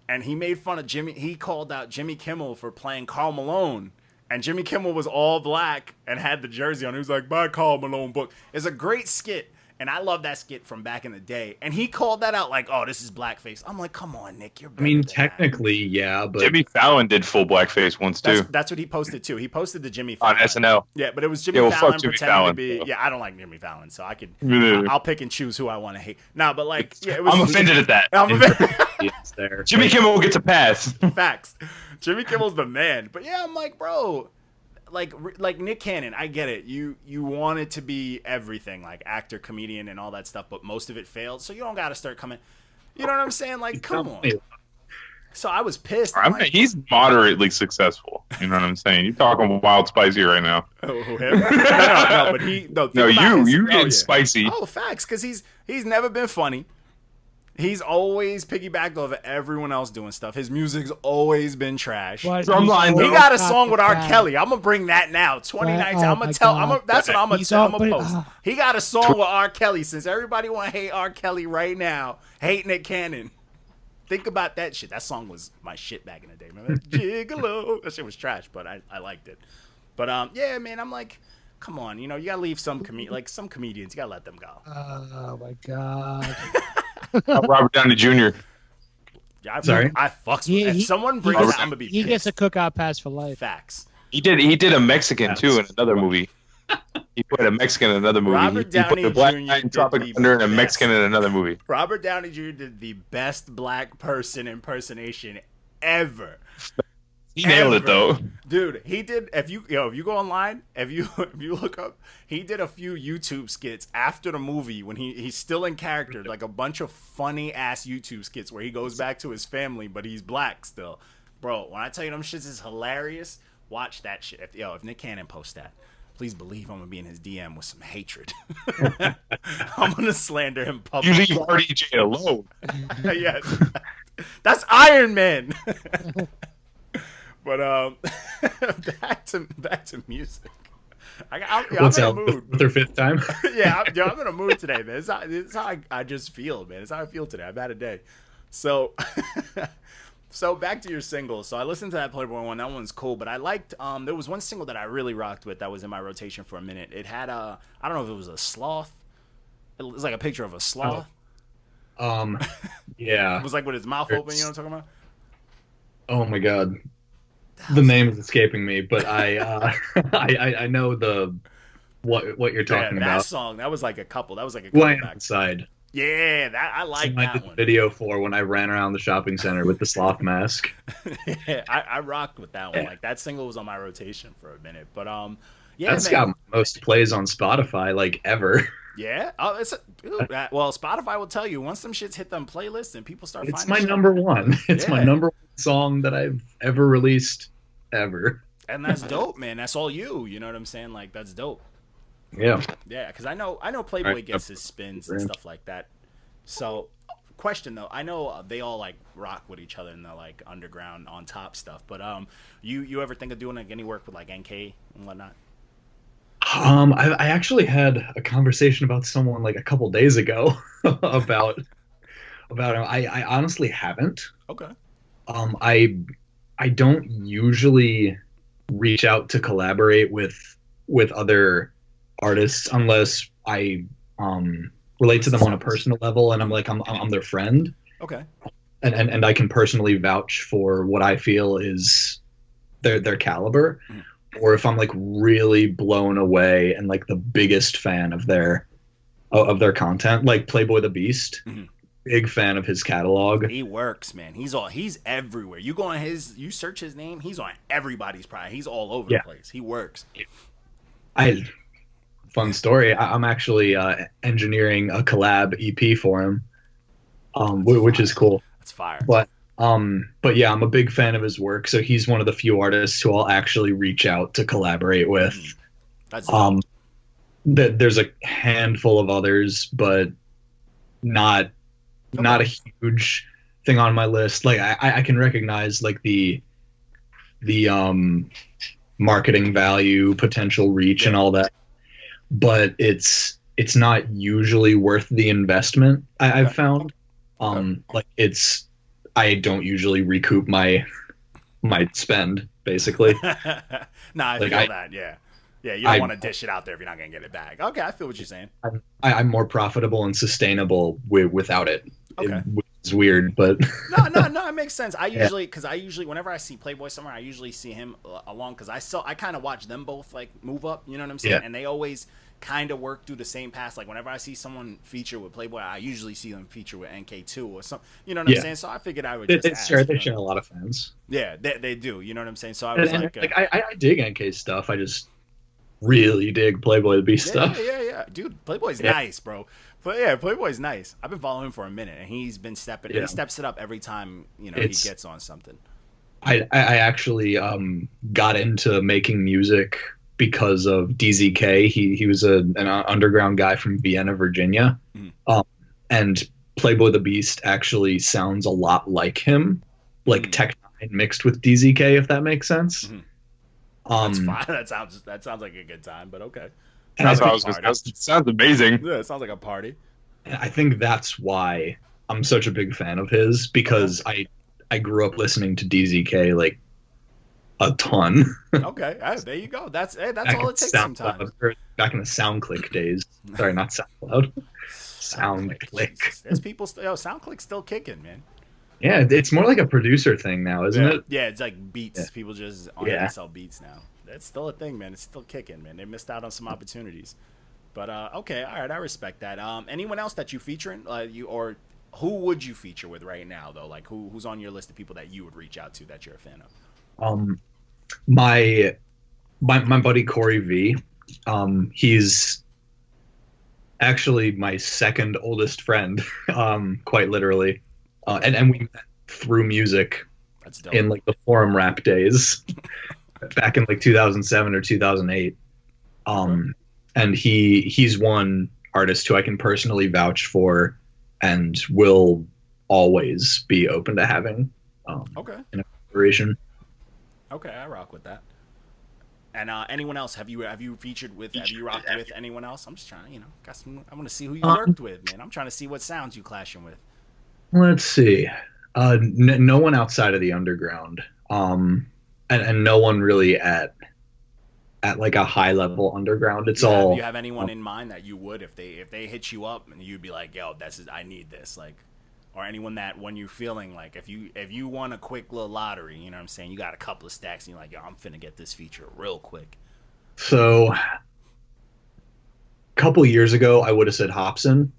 Speaker 5: And he made fun of Jimmy. He called out Jimmy Kimmel for playing Karl Malone. And Jimmy Kimmel was all black and had the jersey on. He was like, buy Karl Malone book. It's a great skit. And I love that skit from back in the day. And he called that out like, oh, this is blackface. I'm like, come on, Nick. You're better than that.
Speaker 7: Technically, yeah, but
Speaker 3: Jimmy Fallon did full blackface once too
Speaker 5: That's what he posted too. He posted the Jimmy
Speaker 3: on
Speaker 5: Fallon.
Speaker 3: SNL.
Speaker 5: Yeah, but it was Jimmy
Speaker 3: Yeah, well, fuck
Speaker 5: Fallon
Speaker 3: Jimmy
Speaker 5: pretending
Speaker 3: Fallon.
Speaker 5: to be. Yeah, I don't like Jimmy Fallon, so I could.
Speaker 3: Me neither.
Speaker 5: I'll pick and choose who I want to hate. No, but like, yeah, it was.
Speaker 3: I'm offended at that.
Speaker 5: I'm offended.
Speaker 7: it's there.
Speaker 3: Jimmy Kimmel gets a pass.
Speaker 5: Facts. Jimmy Kimmel's the man. But yeah, I'm like, bro, like Nick Cannon, I get it. You want it to be everything, like actor, comedian, and all that stuff, but most of it failed. So you don't got to start coming. You know what I'm saying? Like, come on. So I was pissed.
Speaker 3: I mean, he's moderately successful. You know what I'm saying? You're talking wild spicy right now.
Speaker 5: Oh, him? No, but he. No,
Speaker 3: you getting spicy.
Speaker 5: Oh, facts, because he's never been funny. He's always piggybacked over everyone else doing stuff. His music's always been trash.
Speaker 4: But
Speaker 3: Drumline,
Speaker 4: he's
Speaker 3: though.
Speaker 5: He got a
Speaker 4: not
Speaker 5: song with R.
Speaker 4: bad.
Speaker 5: Kelly. I'm gonna bring that now. 2019.
Speaker 4: Oh
Speaker 5: I'm gonna
Speaker 4: my
Speaker 5: tell.
Speaker 4: God.
Speaker 5: That's what I'm gonna
Speaker 4: He's
Speaker 5: tell.
Speaker 4: all-
Speaker 5: I'm gonna
Speaker 4: but-
Speaker 5: post. He got a song with R. Kelly. Since everybody want to hate R. Kelly right now, hate Nick Cannon. Think about that shit. That song was my shit back in the day. Remember? Gigolo. That shit was trash, but I liked it. But yeah, man. I'm like, come on. You gotta leave some some comedians. You gotta let them go.
Speaker 4: Oh my god.
Speaker 3: Robert Downey Jr.
Speaker 5: Yeah,
Speaker 7: Sorry?
Speaker 5: I fucks with it. If someone brings
Speaker 3: he
Speaker 5: that,
Speaker 3: gets-
Speaker 5: I'm gonna be pissed.
Speaker 4: He gets a cookout pass for life.
Speaker 5: Facts.
Speaker 3: He did a Mexican too in another movie. He played a Mexican in another movie.
Speaker 5: Robert
Speaker 3: he put
Speaker 5: Downey
Speaker 3: the Black
Speaker 5: Jr.
Speaker 3: Knight in
Speaker 5: did
Speaker 3: Tropic
Speaker 5: the
Speaker 3: Thunder and a
Speaker 5: best.
Speaker 3: Mexican in another movie.
Speaker 5: Robert Downey Jr. did the best black person impersonation ever.
Speaker 3: He nailed it though.
Speaker 5: Dude, he did. If you go online, if you look up, he did a few YouTube skits after the movie when he's still in character, like a bunch of funny ass YouTube skits where he goes back to his family, but he's black still. Bro, when I tell you them shits is hilarious, watch that shit. If Nick Cannon posts that, please believe I'm gonna be in his DM with some hatred. I'm gonna slander him
Speaker 3: You
Speaker 5: publicly.
Speaker 3: leave RDJ alone.
Speaker 5: Yes, that's Iron Man. But back to music. I'm
Speaker 7: What's
Speaker 5: in a
Speaker 7: out?
Speaker 5: mood.
Speaker 7: The fifth time?
Speaker 5: Yeah, I'm in a mood today, man. It's how I just feel, man. It's how I feel today. I've had a day. So, so back to your singles. So I listened to that Playboy one. That one's cool. But I liked. There was one single that I really rocked with that was in my rotation for a minute. It had I don't know if it was a sloth. It was like a picture of a sloth.
Speaker 7: Yeah.
Speaker 5: It was like with his mouth open. You know what I'm talking about?
Speaker 7: Oh my god. The name is escaping me, but I know what you're talking
Speaker 5: That
Speaker 7: about.
Speaker 5: song. That was like a couple. That was like a couple
Speaker 7: Lion
Speaker 5: back.
Speaker 7: Inside.
Speaker 5: Yeah, that I like
Speaker 7: Someone I
Speaker 5: that
Speaker 7: did the
Speaker 5: one.
Speaker 7: video for when I ran around the shopping center with the sloth mask.
Speaker 5: Yeah, I rocked with that one.
Speaker 7: Yeah.
Speaker 5: Like that single was on my rotation for a minute. But yeah,
Speaker 7: That's
Speaker 5: man.
Speaker 7: got most plays on Spotify like ever.
Speaker 5: Yeah. Oh, well, Spotify will tell you once them shits hit them playlists and people start.
Speaker 7: It's
Speaker 5: finding
Speaker 7: my
Speaker 5: shit,
Speaker 7: number one. It's my
Speaker 5: Yeah.
Speaker 7: number one song that I've ever released ever.
Speaker 5: and that's dope, man. That's all you. You know what I'm saying? Like that's dope.
Speaker 7: Yeah.
Speaker 5: Yeah, because I know Playboy
Speaker 3: Alright,
Speaker 5: gets his spins and
Speaker 7: Brand.
Speaker 5: stuff like that. So, question though, I know they all like rock with each other in the like underground on top stuff. But you ever think of doing like any work with like NK and whatnot?
Speaker 7: I actually had a conversation about someone like a couple days ago about him. I honestly haven't.
Speaker 5: Okay.
Speaker 7: I don't usually reach out to collaborate with other artists unless I relate to them on a personal level and I'm their friend
Speaker 5: Okay.
Speaker 7: and I can personally vouch for what I feel is their caliber.
Speaker 5: Mm.
Speaker 7: Or if I'm like really blown away and like the biggest fan of their content, like Playboy the Beast,
Speaker 5: Mhm.
Speaker 7: big fan of his catalog.
Speaker 5: He works, man. He's everywhere. You go on you search his name, he's on everybody's probably. He's all over
Speaker 7: Yeah.
Speaker 5: the place. He works.
Speaker 7: Fun story. I'm actually engineering a collab EP for him, which is cool.
Speaker 5: That's fire.
Speaker 7: But yeah, I'm a big fan of his work. So he's one of the few artists who I'll actually reach out to collaborate with.
Speaker 5: That's dope.
Speaker 7: There's a handful of others, but not a huge thing on my list. Like I can recognize like the marketing value, potential reach, and all that, but it's not usually worth the investment. I've found, like I don't usually recoup my spend basically.
Speaker 5: Nah, I
Speaker 7: Like,
Speaker 5: feel
Speaker 7: I-
Speaker 5: that. Yeah. Yeah, you don't want to dish it out there if you're not going to get it back. Okay, I feel what you're saying.
Speaker 7: I'm more profitable and sustainable without it.
Speaker 5: Okay.
Speaker 7: It's weird, but
Speaker 5: No, it makes sense. I usually whenever I see Playboy somewhere, I usually see him along because I kind of watch them both like move up. You know what I'm saying?
Speaker 7: Yeah.
Speaker 5: And they always kind of work through the same path. Like whenever I see someone feature with Playboy, I usually see them feature with NK2 or something. You know what I'm
Speaker 7: Yeah.
Speaker 5: saying? So I figured I would just ask,
Speaker 7: they
Speaker 5: you know?
Speaker 7: share a lot of fans.
Speaker 5: Yeah, they do. You know what I'm saying? So I was
Speaker 7: And,
Speaker 5: like,
Speaker 7: I dig NK stuff. I just really dig Playboy the Beast stuff.
Speaker 5: yeah. Dude, Playboy's
Speaker 7: Yeah.
Speaker 5: nice, bro. But yeah, Playboy's nice. I've been following him for a minute, and he's been stepping.
Speaker 7: Yeah.
Speaker 5: He steps it up every time he gets on something.
Speaker 7: I actually got into making music because of DZK. He was an underground guy from Vienna, Virginia, and Playboy the Beast actually sounds a lot like him, like Tech Nine mixed with DZK, if that makes sense.
Speaker 5: Mhm. That's
Speaker 7: Um,
Speaker 5: fine. That sounds like a good time, but okay.
Speaker 7: and I
Speaker 3: That's what I
Speaker 7: think-
Speaker 3: was going to say. Sounds amazing.
Speaker 5: Yeah, it sounds like a party.
Speaker 7: I think that's why I'm such a big fan of his, because I grew up listening to DZK like a ton.
Speaker 5: Okay, there you go. That's all it takes sometimes.
Speaker 7: Back in the SoundClick days. Sorry, not SoundCloud. SoundClick.
Speaker 5: Jesus. There's people SoundClick's still kicking, man.
Speaker 7: Yeah, it's more like a producer thing now, isn't it?
Speaker 5: Yeah, it's like beats.
Speaker 7: Yeah.
Speaker 5: People just on
Speaker 7: Yeah.
Speaker 5: sell beats now. That's still a thing, man. It's still kicking, man. They missed out on some opportunities. But okay, all right, I respect that. Anyone else that you featuring, or who would you feature with right now though? Like who's on your list of people that you would reach out to that you're a fan of?
Speaker 7: My buddy Corey V. He's actually my second oldest friend, quite literally, and we met through music
Speaker 5: That's dope.
Speaker 7: in like the forum rap days back in like 2007 or 2008. And he's one artist who I can personally vouch for and will always be open to having
Speaker 5: Okay.
Speaker 7: an collaboration.
Speaker 5: Okay, I rock with that. And anyone else? Have you featured with? Have you rocked with anyone else? I'm just trying to, I want to see who you worked with, man. I'm trying to see what sounds you clashing with.
Speaker 7: Let's see. No one outside of the underground, and no one really at like a high level underground. It's all.
Speaker 5: Do you have anyone in mind that you would if they hit you up and you'd be like, yo, I need this, like, or anyone that when you're feeling like if you won a quick little lottery, you know what I'm saying, you got a couple of stacks and you're like, yo, I'm finna get this feature real quick.
Speaker 7: So, a couple years ago, I would have said Hobson.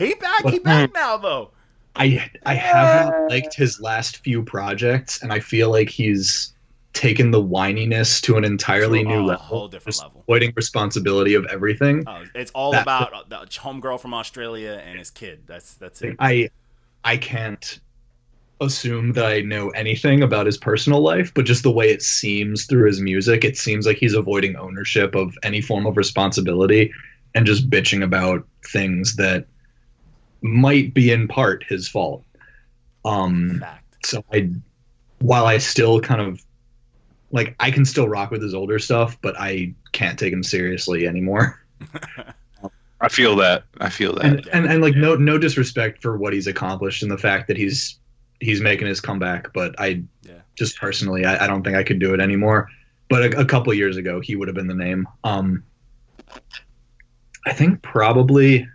Speaker 5: He back now though.
Speaker 7: I haven't liked his last few projects, and I feel like he's taken the whininess to an entirely new level.
Speaker 5: A whole different level.
Speaker 7: Avoiding responsibility of everything.
Speaker 5: It's all about the homegirl from Australia and his kid. That's it.
Speaker 7: I can't assume that I know anything about his personal life, but just the way it seems through his music, it seems like he's avoiding ownership of any form of responsibility and just bitching about things that might be in part his fault. So while I still kind of like, I can still rock with his older stuff, but I can't take him seriously anymore.
Speaker 3: I feel that.
Speaker 7: And like, no disrespect for what he's accomplished and the fact that he's making his comeback, but just personally, I don't think I could do it anymore. But a couple years ago, he would have been the name. I think probably,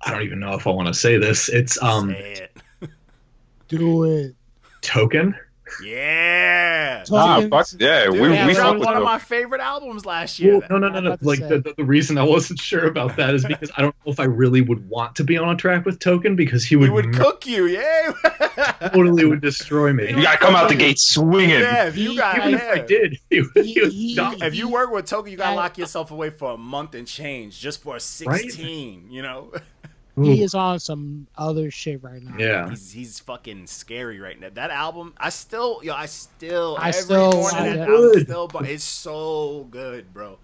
Speaker 7: I don't even know if I want to say this. It's
Speaker 5: Say it.
Speaker 4: Do it.
Speaker 7: Token.
Speaker 5: Yeah.
Speaker 3: Fuck yeah.
Speaker 5: Dude,
Speaker 3: we
Speaker 5: dropped
Speaker 3: fuck with
Speaker 5: one of
Speaker 3: him.
Speaker 5: my favorite albums last year.
Speaker 7: Well, no. Like the reason I wasn't sure about that is because I don't know if I really would want to be on a track with Token, because he would
Speaker 5: cook you, yeah.
Speaker 7: totally would destroy me.
Speaker 3: You gotta come out the gate swinging.
Speaker 5: Yeah, if you got
Speaker 7: Even if I did, he was dumb.
Speaker 5: If you work with Token, you gotta lock yourself away for a month and change just for a 16, right? You know?
Speaker 4: He is on some other shit right now.
Speaker 7: Yeah,
Speaker 5: he's fucking scary right now. That album, I still every
Speaker 4: still
Speaker 5: morning
Speaker 4: like
Speaker 5: that
Speaker 4: it.
Speaker 5: album it's so good, bro.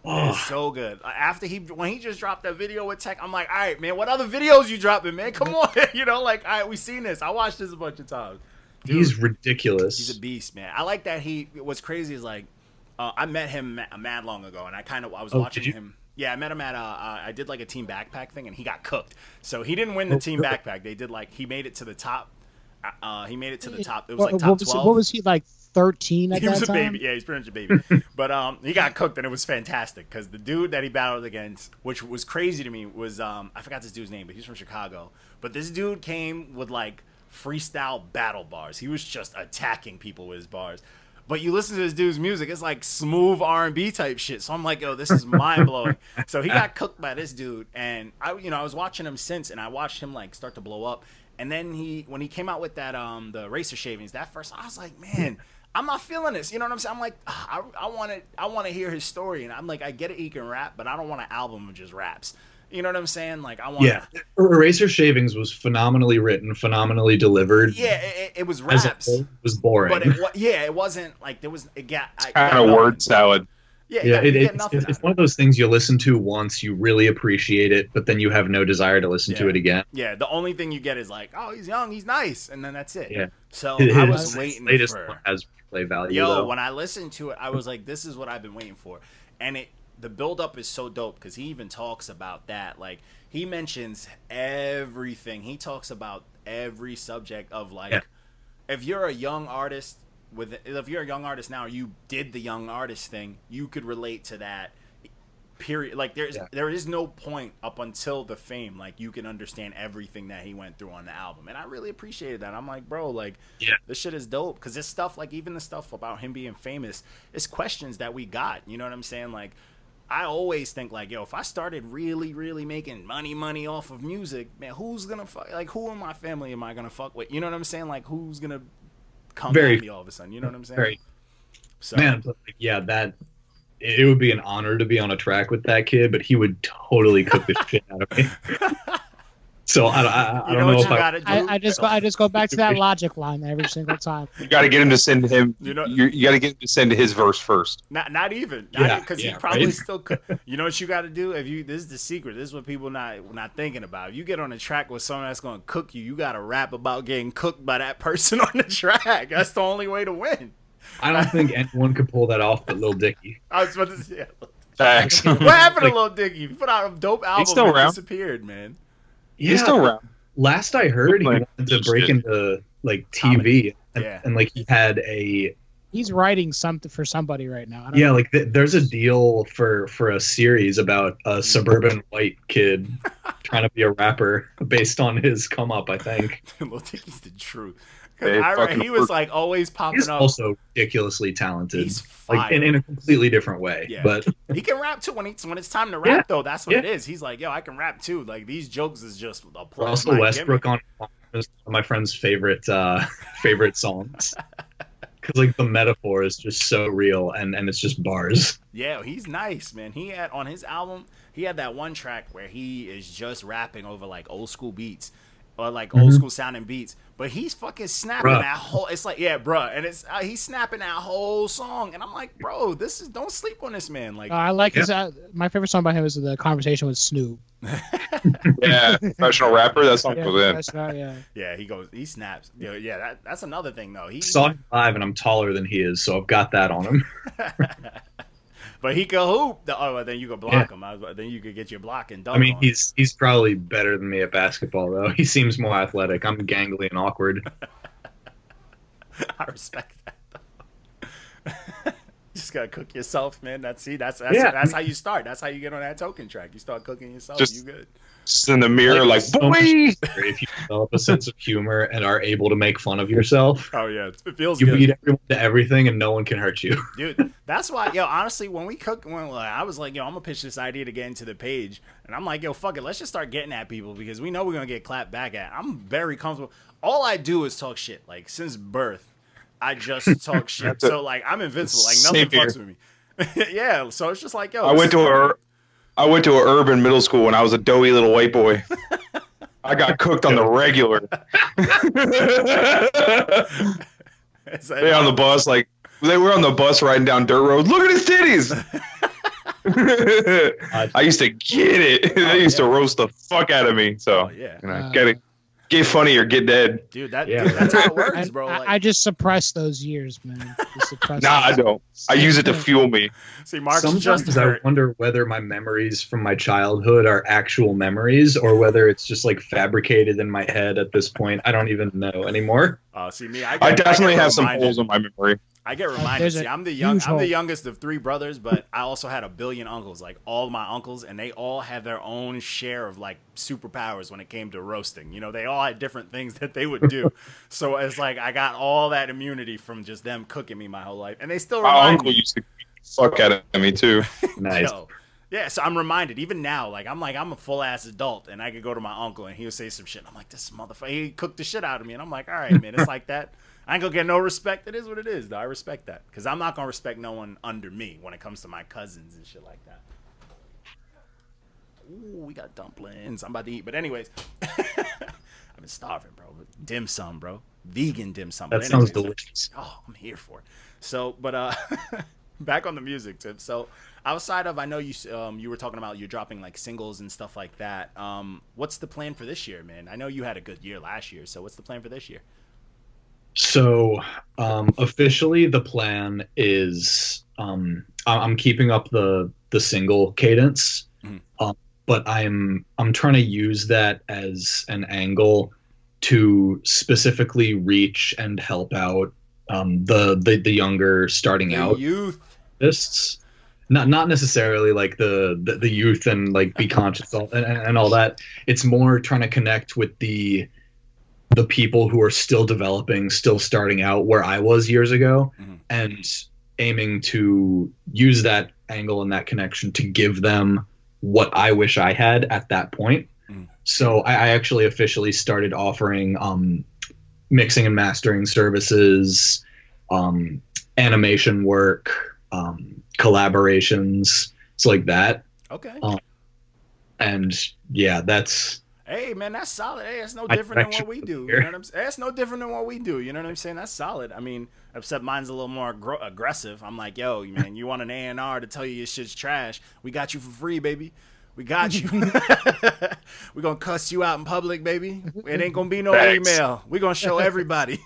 Speaker 5: It's so good. After when he just dropped that video with Tech, I'm like, all right, man, what other videos you dropping, man? Come on, you know, like, all right, we seen this. I watched this a bunch of times. Dude,
Speaker 7: he's ridiculous.
Speaker 5: He's a beast, man. I like that what's crazy is like, I met him mad long ago, and I was watching him. Yeah, I met him at I did like a team backpack thing, and he got cooked. So he didn't win the team backpack. They did like, he made it to the top. He made it to the top. It was like top 12.
Speaker 4: What was he, like 13 at that time?
Speaker 5: He was a baby. Yeah, he's pretty much a baby. But he got cooked, and it was fantastic because the dude that he battled against, which was crazy to me, was I forgot this dude's name, but he's from Chicago. But this dude came with like freestyle battle bars. He was just attacking people with his bars. But you listen to this dude's music, it's like smooth R&B type shit. So I'm like, yo, this is mind blowing. So he got cooked by this dude, and I was watching him since, and I watched him like start to blow up. And then when he came out with that the racer shavings, that first, I was like, man, I'm not feeling this. You know what I'm saying? I'm like, I want to hear his story, and I'm like, I get it, he can rap, but I don't want an album of just raps. You know what I'm saying? Like, I want.
Speaker 7: Yeah, Eraser Shavings was phenomenally written, phenomenally delivered.
Speaker 5: Yeah, it was raps.
Speaker 7: It was boring,
Speaker 5: but it wasn't like there was. It got
Speaker 3: kind of word salad.
Speaker 5: Yeah,
Speaker 7: it's one of those things you listen to once, you really appreciate it, but then you have no desire to listen to it again.
Speaker 5: Yeah, the only thing you get is like, oh, he's young, he's nice, and then that's it.
Speaker 7: Yeah.
Speaker 5: So I was waiting
Speaker 7: latest
Speaker 5: for.
Speaker 7: One has replay value.
Speaker 5: Yo, when I listened to it, I was like, this is what I've been waiting for, and the build up is so dope because he even talks about that. Like, he mentions everything. He talks about every subject of like, if you're a young artist now, or you did the young artist thing, you could relate to that. Period. Like, there is no point up until the fame. Like, you can understand everything that he went through on the album, and I really appreciated that. I'm like, bro, like, this shit is dope because this stuff, like, even the stuff about him being famous, is questions that we got. You know what I'm saying? Like, I always think like, yo, if I started really, really making money off of music, man, who's gonna fuck? Like, who in my family am I gonna fuck with? You know what I'm saying? Like, who's gonna come at me all of a sudden? You know what I'm saying? So,
Speaker 7: man, yeah, it would be an honor to be on a track with that kid, but he would totally cook the shit out of me. So I don't know if
Speaker 4: I just go back to that logic line every single time.
Speaker 3: You got to get him to send him. You got to get him to send his verse first.
Speaker 5: Not even because he probably still could. You know what you got to do? This is the secret. This is what people not thinking about. If you get on a track with someone that's going to cook you, you got to rap about getting cooked by that person on the track. That's the only way to win.
Speaker 7: I don't think anyone could pull that off but Lil Dicky.
Speaker 5: I was about to say.
Speaker 3: Facts.
Speaker 5: What happened to Lil Dicky? He put out a dope album.
Speaker 3: He's still around.
Speaker 5: Disappeared, man.
Speaker 7: Yeah,
Speaker 3: he's still around.
Speaker 7: Last I heard, he wanted to break into like TV, and like he had
Speaker 4: He's writing something for somebody right now. I don't
Speaker 7: know.
Speaker 4: Like
Speaker 7: there's a deal for a series about a suburban white kid trying to be a rapper based on his come up. I think.
Speaker 5: Lil Dicky's the truth. He was like always popping
Speaker 7: He's
Speaker 5: up.
Speaker 7: also ridiculously talented.
Speaker 5: He's
Speaker 7: like in a completely different way.
Speaker 5: Yeah.
Speaker 7: But
Speaker 5: he can rap too when it's time to rap though. That's what it is. He's like, yo, I can rap too. Like these jokes is just a play.
Speaker 7: Russell Westbrook on is one of my friend's favorite songs. Because like the metaphor is just so real and it's just bars.
Speaker 5: Yeah, he's nice, man. He had on his album, he had that one track where he is just rapping over like old school beats or like old school sounding beats, but he's fucking snapping that whole. It's like, yeah, bruh, and it's he's snapping that whole song, and I'm like, bro, this is don't sleep on this man. Like,
Speaker 4: I like his. My favorite song by him is the conversation with Snoop.
Speaker 3: Yeah, professional rapper. That song was in.
Speaker 5: Yeah, he snaps. Yeah, that's another thing though. He
Speaker 7: saw him live, and I'm taller than he is, so I've got that on him.
Speaker 5: But he could hoop. Then you could block him. Then you could get your block and dunk.
Speaker 7: I mean, he's probably better than me at basketball, though. He seems more athletic. I'm gangly and awkward.
Speaker 5: I respect that. You just gotta cook yourself, man. That's how you start. That's how you get on that token track. You start cooking yourself. You good.
Speaker 3: Just in the mirror, like
Speaker 7: so
Speaker 3: boy.
Speaker 7: If you develop a sense of humor and are able to make fun of yourself,
Speaker 5: oh yeah, it feels
Speaker 7: you
Speaker 5: good.
Speaker 7: beat everyone to everything, and no one can hurt you.
Speaker 5: Dude, that's why, honestly, when we cook, I was like, I'm gonna pitch this idea to get into the page, and I'm like, fuck it, let's just start getting at people because we know we're gonna get clapped back at. I'm very comfortable. All I do is talk shit. Like since birth, I just talk shit. So like I'm invincible. Like nothing fucks with me. Yeah. So it's just like,
Speaker 3: I went to an urban middle school when I was a doughy little white boy. I got cooked on the regular. They on the bus, like they were on the bus riding down dirt roads. Look at his titties. I used to get it. They used to roast the fuck out of me. So gotta get funny or get dead.
Speaker 5: Dude, that's how it works, bro.
Speaker 4: I just suppress those years, man.
Speaker 3: I don't. I use it to fuel me.
Speaker 5: See, Mark's
Speaker 7: sometimes I wonder whether my memories from my childhood are actual memories or whether it's just like fabricated in my head at this point. I don't even know anymore.
Speaker 5: See me.
Speaker 3: I definitely have some holes in my memory.
Speaker 5: I get reminded. See, I'm the youngest of 3 brothers, but I also had a billion uncles, like all my uncles, and they all had their own share of like superpowers when it came to roasting. You know, they all had different things that they would do. So it's like I got all that immunity from just them cooking me my whole life, and they still remind
Speaker 3: my uncle used to fuck out of me too.
Speaker 7: Nice.
Speaker 5: Yeah, so I'm reminded even now, like I'm a full ass adult, and I could go to my uncle and he'll say some shit. I'm like, this motherfucker, he cooked the shit out of me, and I'm like, all right, man, it's like that. I ain't gonna get no respect. It is what it is, though. I respect that because I'm not gonna respect no one under me when it comes to my cousins and shit like that. Ooh, we got dumplings. I'm about to eat, but anyways, I've been starving, bro. Dim sum, bro. Vegan dim sum.
Speaker 7: That sounds delicious.
Speaker 5: Oh, I'm here for it. So, but back on the music tip. So, outside of, I know you were talking about you're dropping like singles and stuff like that. What's the plan for this year, man? I know you had a good year last year. So, what's the plan for this year?
Speaker 7: So officially the plan is I'm keeping up the single cadence, but I'm trying to use that as an angle to specifically reach and help out the younger starting out
Speaker 5: youth
Speaker 7: artists. Not necessarily like the youth and like be conscious and all that. It's more trying to connect with the people who are still developing, still starting out where I was years ago, and aiming to use that angle and that connection to give them what I wish I had at that point. So I actually officially started offering mixing and mastering services, animation work, collaborations. It's like that.
Speaker 5: Okay.
Speaker 7: And yeah, that's...
Speaker 5: Hey man, that's solid. Hey, that's no different than what we do. You know what I'm saying? That's no different than what we do. You know what I'm saying? That's solid. I mean, except mine's a little more aggressive. I'm like, yo, man, you want an A&R to tell you your shit's trash? We got you for free, baby. We got you. We're gonna cuss you out in public, baby. It ain't gonna be no email. We're gonna show everybody.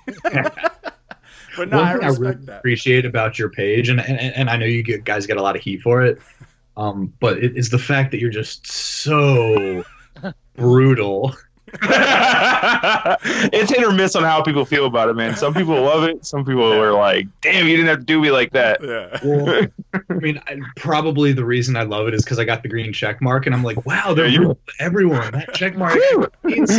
Speaker 5: But no, I respect that.
Speaker 7: Appreciate about your page, and I know you guys get a lot of heat for it. But it is the fact that you're just so brutal
Speaker 3: It's hit or miss on how people feel about it, man. Some people love it. Some people are like, "Damn, you didn't have to do me like that."
Speaker 5: Yeah.
Speaker 7: Well, I mean, probably the reason I love it is because I got the green check mark, and I'm like, wow, they're rude to everyone. That check mark means.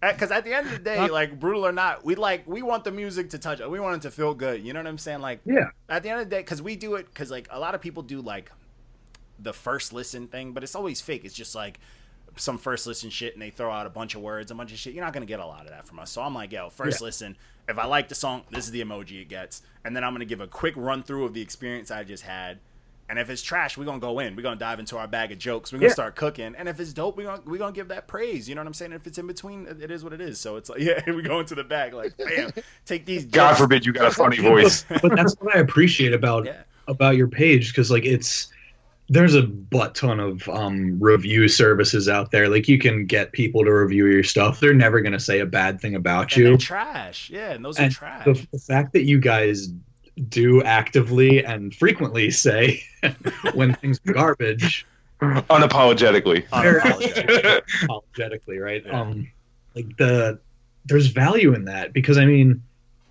Speaker 5: Because at the end of the day, like, brutal or not, we want the music to touch. We want it to feel good. You know what I'm saying? Like,
Speaker 7: Yeah.
Speaker 5: At the end of the day, because we do it, because like a lot of people do like the first listen thing, but it's always fake. It's just like some first listen shit, and they throw out a bunch of words, a bunch of shit. You're not gonna get a lot of that from us. So I'm like, yo, first listen. If I like the song, this is the emoji it gets, and then I'm gonna give a quick run through of the experience I just had. And if it's trash, we're gonna go in. We're gonna dive into our bag of jokes. We're gonna start cooking. And if it's dope, we're gonna give that praise. You know what I'm saying? And if it's in between, it is what it is. So it's like, yeah, we go into the bag like, bam, take these.
Speaker 3: God forbid you got a funny voice.
Speaker 7: But that's what I appreciate about your page, because like there's a butt ton of review services out there. Like, you can get people to review your stuff. They're never gonna say a bad thing about you.
Speaker 5: They're trash. Yeah, and those are trash.
Speaker 7: The fact that you guys do actively and frequently say when things are garbage,
Speaker 3: Unapologetically,
Speaker 7: right? Yeah. There's value in that, because I mean,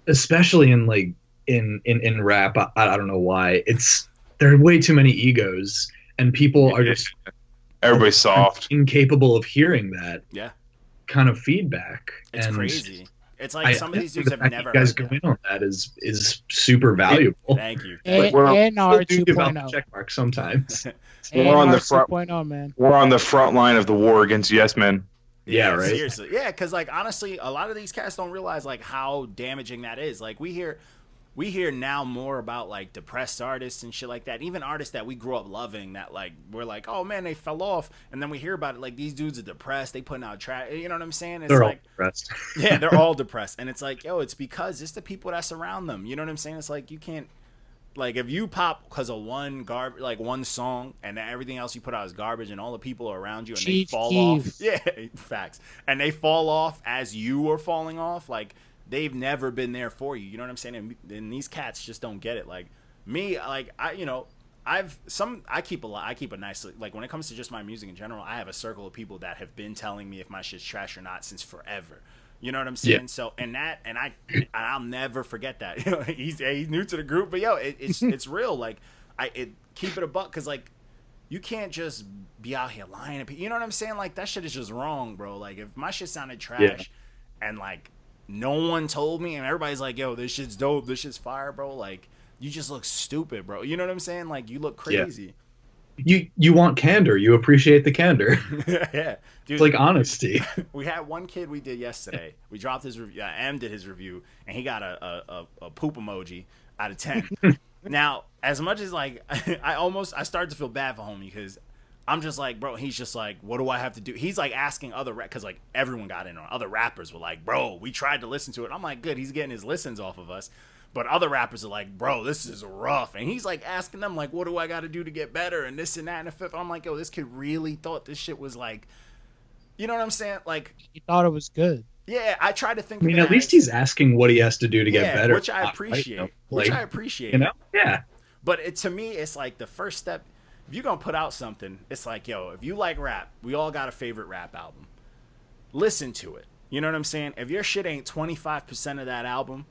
Speaker 7: especially in like in rap, I don't know why there are way too many egos, and people are just
Speaker 3: everybody's soft,
Speaker 7: incapable of hearing that kind of feedback.
Speaker 5: It's crazy. It's like some of these dudes have never.
Speaker 7: You guys go in on that is super valuable.
Speaker 5: Thank you.
Speaker 4: And our 2.0
Speaker 7: check mark sometimes.
Speaker 3: We're on the front.
Speaker 4: 2.0, man.
Speaker 3: We're on the front line of the war against yes men.
Speaker 7: Yeah, right.
Speaker 5: Seriously, yeah, because like honestly, a lot of these cats don't realize like how damaging that is. Like we hear now more about like depressed artists and shit like that. Even artists that we grew up loving that like we're like, oh man, they fell off, and then we hear about it like these dudes are depressed. They putting out track. You know what I'm saying? It's
Speaker 7: they're
Speaker 5: like,
Speaker 7: all depressed.
Speaker 5: Yeah, they're all depressed, and it's like, yo, it's because it's the people that surround them. You know what I'm saying? It's like you can't. Like, if you pop because of one song, and everything else you put out is garbage, and all the people are around you, and they fall off. Yeah, facts. And they fall off as you are falling off. Like, they've never been there for you. You know what I'm saying? And these cats just don't get it. Like me, like I keep a nice, like when it comes to just my music in general, I have a circle of people that have been telling me if my shit's trash or not since forever. You know what I'm saying? Yeah. So I'll never forget that. You know, he's new to the group, but yo, it's real. Like keep it a buck, because like you can't just be out here lying to people. You know what I'm saying? Like that shit is just wrong, bro. Like if my shit sounded trash, and like no one told me, and everybody's like, yo, this shit's dope, this shit's fire, bro. Like you just look stupid, bro. You know what I'm saying? Like you look crazy.
Speaker 7: Yeah. You want candor. You appreciate the candor.
Speaker 5: Yeah. Dude,
Speaker 7: it's like honesty.
Speaker 5: We had one kid we did yesterday. We dropped his review. M did his review, and he got a poop emoji out of 10. Now, as much as like I started to feel bad for homie, because I'm just like, bro, he's just like, what do I have to do? He's like asking because like everyone got in on, other rappers were like, bro, we tried to listen to it. I'm like, good, he's getting his listens off of us. But other rappers are like, bro, this is rough. And he's like asking them like, what do I got to do to get better? And this and that and the fifth. I'm like, yo, this kid really thought this shit was like, you know what I'm saying? Like,
Speaker 4: he thought it was good.
Speaker 5: Yeah, I tried to think.
Speaker 7: I mean, at least he's asking what he has to do to get better,
Speaker 5: which I appreciate.
Speaker 7: Right?
Speaker 5: Which I appreciate.
Speaker 7: You know, yeah.
Speaker 5: But to me, it's like the first step. If you're gonna put out something, it's like, yo, if you like rap, we all got a favorite rap album. Listen to it. You know what I'm saying? If your shit ain't 25% of that album,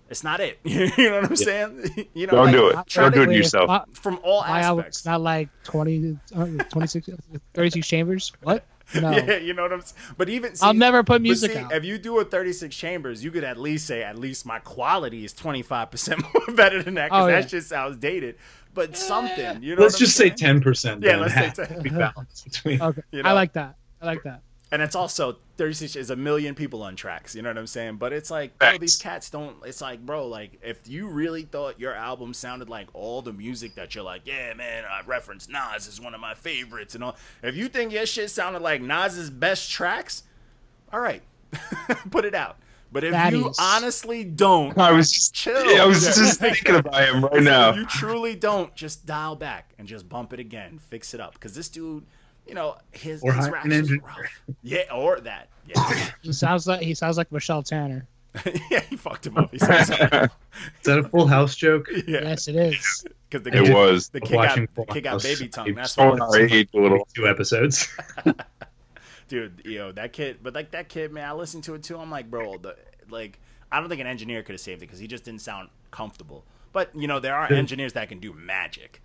Speaker 5: it's not it. You know what I'm saying? You know,
Speaker 3: don't
Speaker 5: like,
Speaker 3: do it. Don't do it yourself.
Speaker 5: From all
Speaker 4: my
Speaker 5: aspects.
Speaker 4: album's not like 26, 36 chambers. What? No.
Speaker 5: Yeah, you know what I'm saying? But even
Speaker 4: I'll never put music out.
Speaker 5: If you do a 36 chambers, you could at least say my quality is 25% more better than that, because that shit sounds dated. But something, you know.
Speaker 7: Let's just say 10%.
Speaker 5: Yeah, let's say 10.
Speaker 7: Be balanced between.
Speaker 4: Okay,
Speaker 5: you know?
Speaker 4: I like that.
Speaker 5: And it's also 36 is a million people on tracks. You know what I'm saying? But it's like, bro, these cats don't. It's like, bro, like if you really thought your album sounded like all the music that you're like, yeah, man, I reference Nas is one of my favorites and all. If you think your shit sounded like Nas's best tracks, all right, put it out. But if you honestly don't,
Speaker 3: I was just
Speaker 5: chill.
Speaker 3: Yeah, I was just thinking about him right now.
Speaker 5: If you truly don't, just dial back and just bump it again, fix it up, because this dude. You know, his rap is rough. Yeah, or that. Yeah.
Speaker 4: He sounds like Michelle Tanner.
Speaker 5: Yeah, he fucked him up. He said something.
Speaker 7: Is that a Full House joke?
Speaker 5: Yeah.
Speaker 4: Yes, it is.
Speaker 5: Because
Speaker 3: the
Speaker 5: kid got baby tongue. That's
Speaker 3: why. I age a little.
Speaker 7: 2 episodes.
Speaker 5: Dude, that kid, but like that kid, man, I listened to it too. I'm like, bro, I don't think an engineer could have saved it because he just didn't sound comfortable. But there are engineers that can do magic.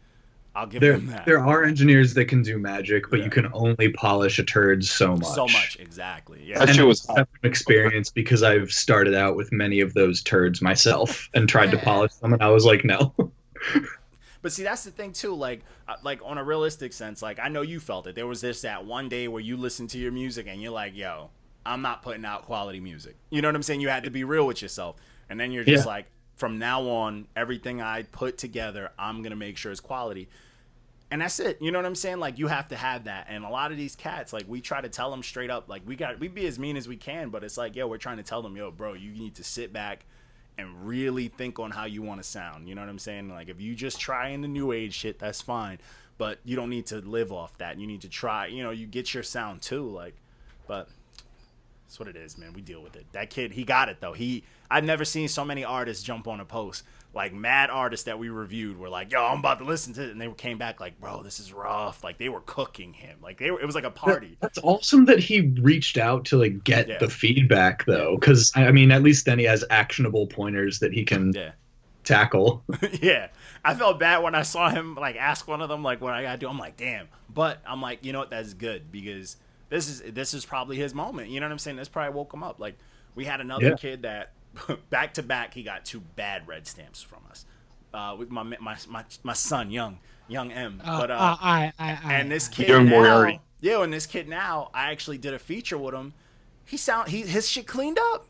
Speaker 5: I'll give them that.
Speaker 7: There are engineers that can do magic, but you can only polish a turd so much.
Speaker 5: So much, exactly. Yeah.
Speaker 3: That shit was
Speaker 7: I have experience because I've started out with many of those turds myself and tried to polish them, and I was like, no.
Speaker 5: But see, that's the thing too. Like on a realistic sense, like I know you felt it. There was that one day where you listened to your music and you're like, yo, I'm not putting out quality music. You know what I'm saying? You had to be real with yourself, and then you're just like, from now on, everything I put together, I'm gonna make sure it's quality. And that's it. You know what I'm saying? Like, you have to have that. And a lot of these cats, like, we try to tell them straight up, like, we be as mean as we can, but it's like, yo, we're trying to tell them, yo, bro, you need to sit back and really think on how you want to sound. You know what I'm saying? Like, if you just try in the new age shit, that's fine. But you don't need to live off that. You need to try, you get your sound too. Like, but that's what it is, man. We deal with it. That kid, he got it, though. I've never seen so many artists jump on a post. Like, mad artists that we reviewed were like, yo, I'm about to listen to it. And they came back like, bro, this is rough. Like, they were cooking him. Like, it was like a party.
Speaker 7: That's awesome that he reached out to, like, get the feedback, though. Because, I mean, at least then he has actionable pointers that he can tackle.
Speaker 5: Yeah. I felt bad when I saw him, like, ask one of them, like, what I got to do. I'm like, damn. But I'm like, you know what? That's good because this is probably his moment. You know what I'm saying? This probably woke him up. Like, we had another kid that back to back, he got 2 bad red stamps from us. With my son, young M. But and this kid now, and this kid now, I actually did a feature with him. His shit cleaned up.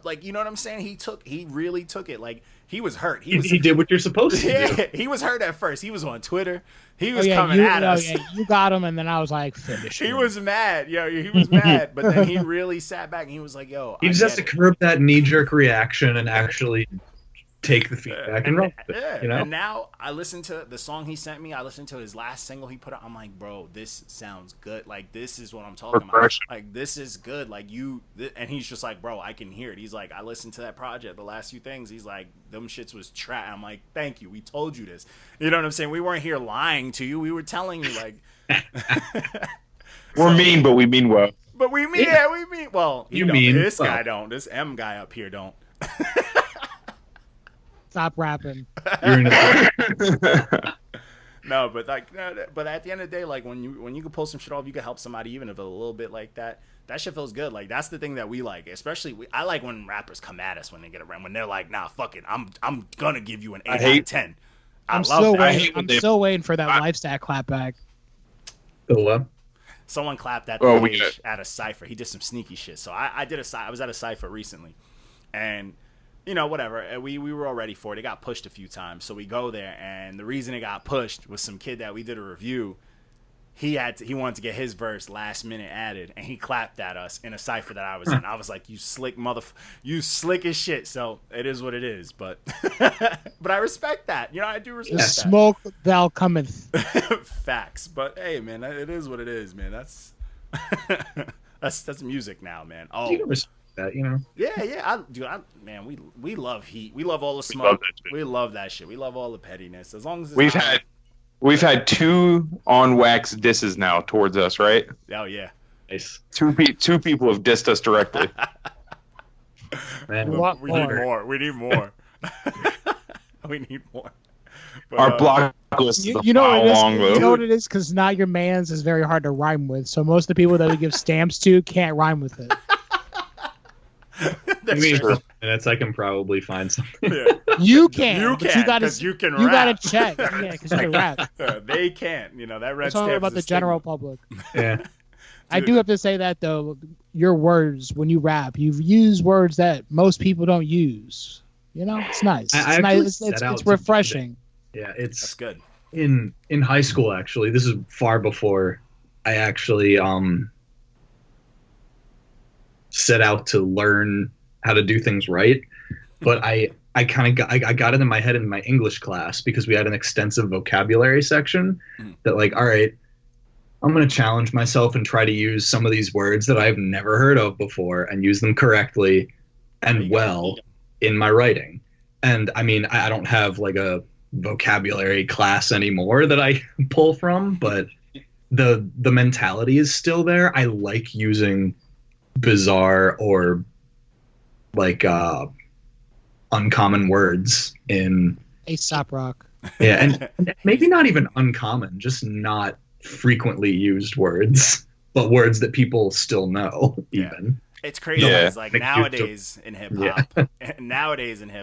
Speaker 5: Like, you know what I'm saying? He really took it. Like, he was hurt. He did
Speaker 7: what you're supposed to do.
Speaker 5: He was hurt at first. He was on Twitter. He was coming at us.
Speaker 4: Yeah, you got him, and then I was like, finish.
Speaker 5: He was mad. He was mad. But then he really sat back and he was like, yo,
Speaker 7: he just has to curb that knee-jerk reaction and actually take the feedback and run with it,
Speaker 5: And now I listened to the song he sent me. I listened to his last single he put out. I'm like, bro, this sounds good. Like, this is what I'm talking about. Like, this is good. Like, and he's just like, bro, I can hear it. He's like, I listened to that project, the last few things. He's like, them shits was trash. I'm like, thank you. We told you this. You know what I'm saying? We weren't here lying to you. We were telling you, like.
Speaker 3: We're mean, but we mean well.
Speaker 5: But we mean, we mean well. You mean this guy don't. This M guy up here don't.
Speaker 4: Stop rapping.
Speaker 5: No, but but at the end of the day, like when you can pull some shit off, you can help somebody, even if a little bit like that. That shit feels good. Like, that's the thing that we like. Especially, I like when rappers come at us when they get around. When they're like, nah, fuck it, I'm gonna give you an 8 out of 10. I'm still
Speaker 4: waiting for that lifestyle clap back.
Speaker 7: The what?
Speaker 5: Someone clapped at the page at a cipher. He did some sneaky shit. So I was at a cipher recently, and whatever. We were all ready for it. It got pushed a few times, so we go there, and the reason it got pushed was some kid that we did a review. He wanted to get his verse last minute added, and he clapped at us in a cipher that I was in. I was like, you slick you slick as shit. So it is what it is, but but I respect that. I do respect that.
Speaker 4: Smoke thou cometh.
Speaker 5: Facts. But hey, man, it is what it is, man. That's that's music now, man. Oh,
Speaker 7: you respect that,
Speaker 5: Yeah. Man, we love heat. We love all the smoke. We love that shit. We love all the pettiness. As long as
Speaker 3: We've had 2 on wax disses now towards us, right?
Speaker 5: Oh yeah.
Speaker 7: Nice.
Speaker 3: 2 people have dissed us directly.
Speaker 7: Man,
Speaker 5: we need more. We need more. We need more. But,
Speaker 3: our block list is
Speaker 4: you know
Speaker 3: mile long, though.
Speaker 4: You know what it is? Because not your man's is very hard to rhyme with. So most of the people that we give stamps to can't rhyme with it.
Speaker 7: Minutes, I can probably find something.
Speaker 5: Yeah.
Speaker 4: You can.
Speaker 5: You can. You
Speaker 4: gotta check. Yeah, because you can rap.
Speaker 5: They can't. That red
Speaker 4: stamp. About the general public.
Speaker 7: Yeah.
Speaker 4: I do have to say that though. Your words when you rap, you've used words that most people don't use. It's nice. It's refreshing.
Speaker 7: Yeah,
Speaker 5: that's good.
Speaker 7: In high school, actually, this is far before I actually set out to learn how to do things right, but I got it in my head in my English class because we had an extensive vocabulary section that, like, all right, I'm going to challenge myself and try to use some of these words that I've never heard of before and use them correctly and well in my writing. And I mean, I don't have like a vocabulary class anymore that I pull from, but the mentality is still there. I like using bizarre or like uncommon words in
Speaker 4: Aesop Rock.
Speaker 7: yeah, and maybe not even uncommon, just not frequently used words, but words that people still know even.
Speaker 5: It's crazy.
Speaker 3: Yeah.
Speaker 5: It's like nowadays in hip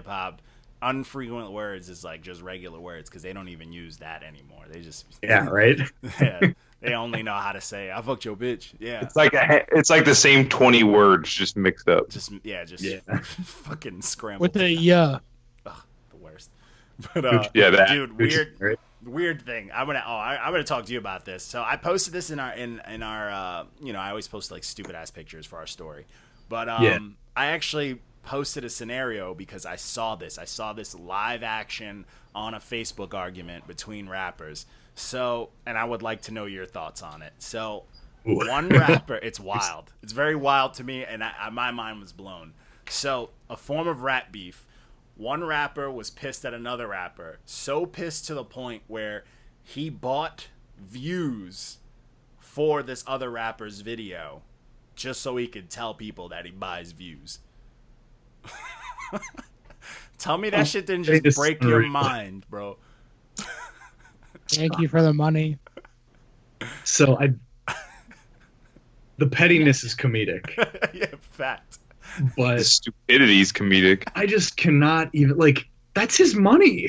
Speaker 5: hop, unfrequent words is like just regular words because they don't even use that anymore. They just
Speaker 7: Right.
Speaker 5: yeah, they only know how to say "I fucked your bitch." Yeah,
Speaker 3: It's like the same 20 words just mixed up.
Speaker 5: just fucking scrambled.
Speaker 4: With the yeah.
Speaker 5: the worst. But
Speaker 3: Yeah, that.
Speaker 5: dude,
Speaker 7: Right.
Speaker 5: weird thing. I'm gonna talk to you about this. So I posted this in our I always post like stupid ass pictures for our story, but I actually posted a scenario because I saw this live action on a Facebook argument between rappers. So, and I would like to know your thoughts on it. So, one rapper, it's wild. It's very wild to me, and my mind was blown. So, a form of rap beef. One rapper was pissed at another rapper, so pissed to the point where he bought views for this other rapper's video just so he could tell people that he buys views. Tell me that shit didn't just break your mind, bro.
Speaker 4: Thank you for the money.
Speaker 7: So the pettiness is comedic,
Speaker 5: Yeah, fact.
Speaker 3: The
Speaker 7: but
Speaker 3: stupidity is comedic.
Speaker 7: I just cannot even that's his money.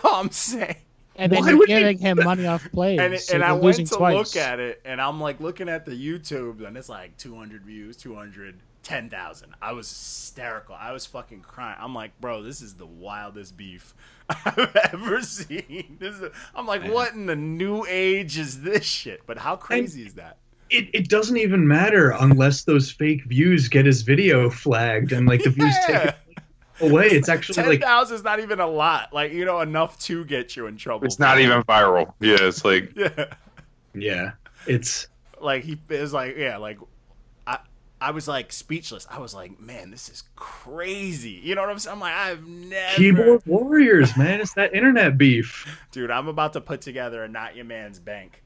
Speaker 5: I'm saying.
Speaker 4: And then
Speaker 7: Why
Speaker 4: you're
Speaker 7: would he-
Speaker 4: giving him money off plays. So
Speaker 5: And I
Speaker 4: you're
Speaker 5: went
Speaker 4: losing
Speaker 5: to
Speaker 4: twice.
Speaker 5: look at it, and I'm like looking at the YouTube, and it's like 200 views, 210,000. I was hysterical. I was fucking crying. I'm like, bro, this is the wildest beef I've ever seen. I'm like, what in the new age is this shit? But how crazy is that?
Speaker 7: It doesn't even matter unless those fake views get his video flagged and like the views take away. It's actually
Speaker 5: 10,000 is not even a lot. Like, enough to get you in trouble.
Speaker 3: It's not even viral. Yeah, it's like
Speaker 5: Yeah.
Speaker 7: it's
Speaker 5: Like, it was like, yeah, like, I was like speechless. I was like, man, this is crazy. You know what I'm saying? I'm like, I've never.
Speaker 7: keyboard warriors, man. It's that internet beef.
Speaker 5: Dude, I'm about to put together a Not Your Man's bank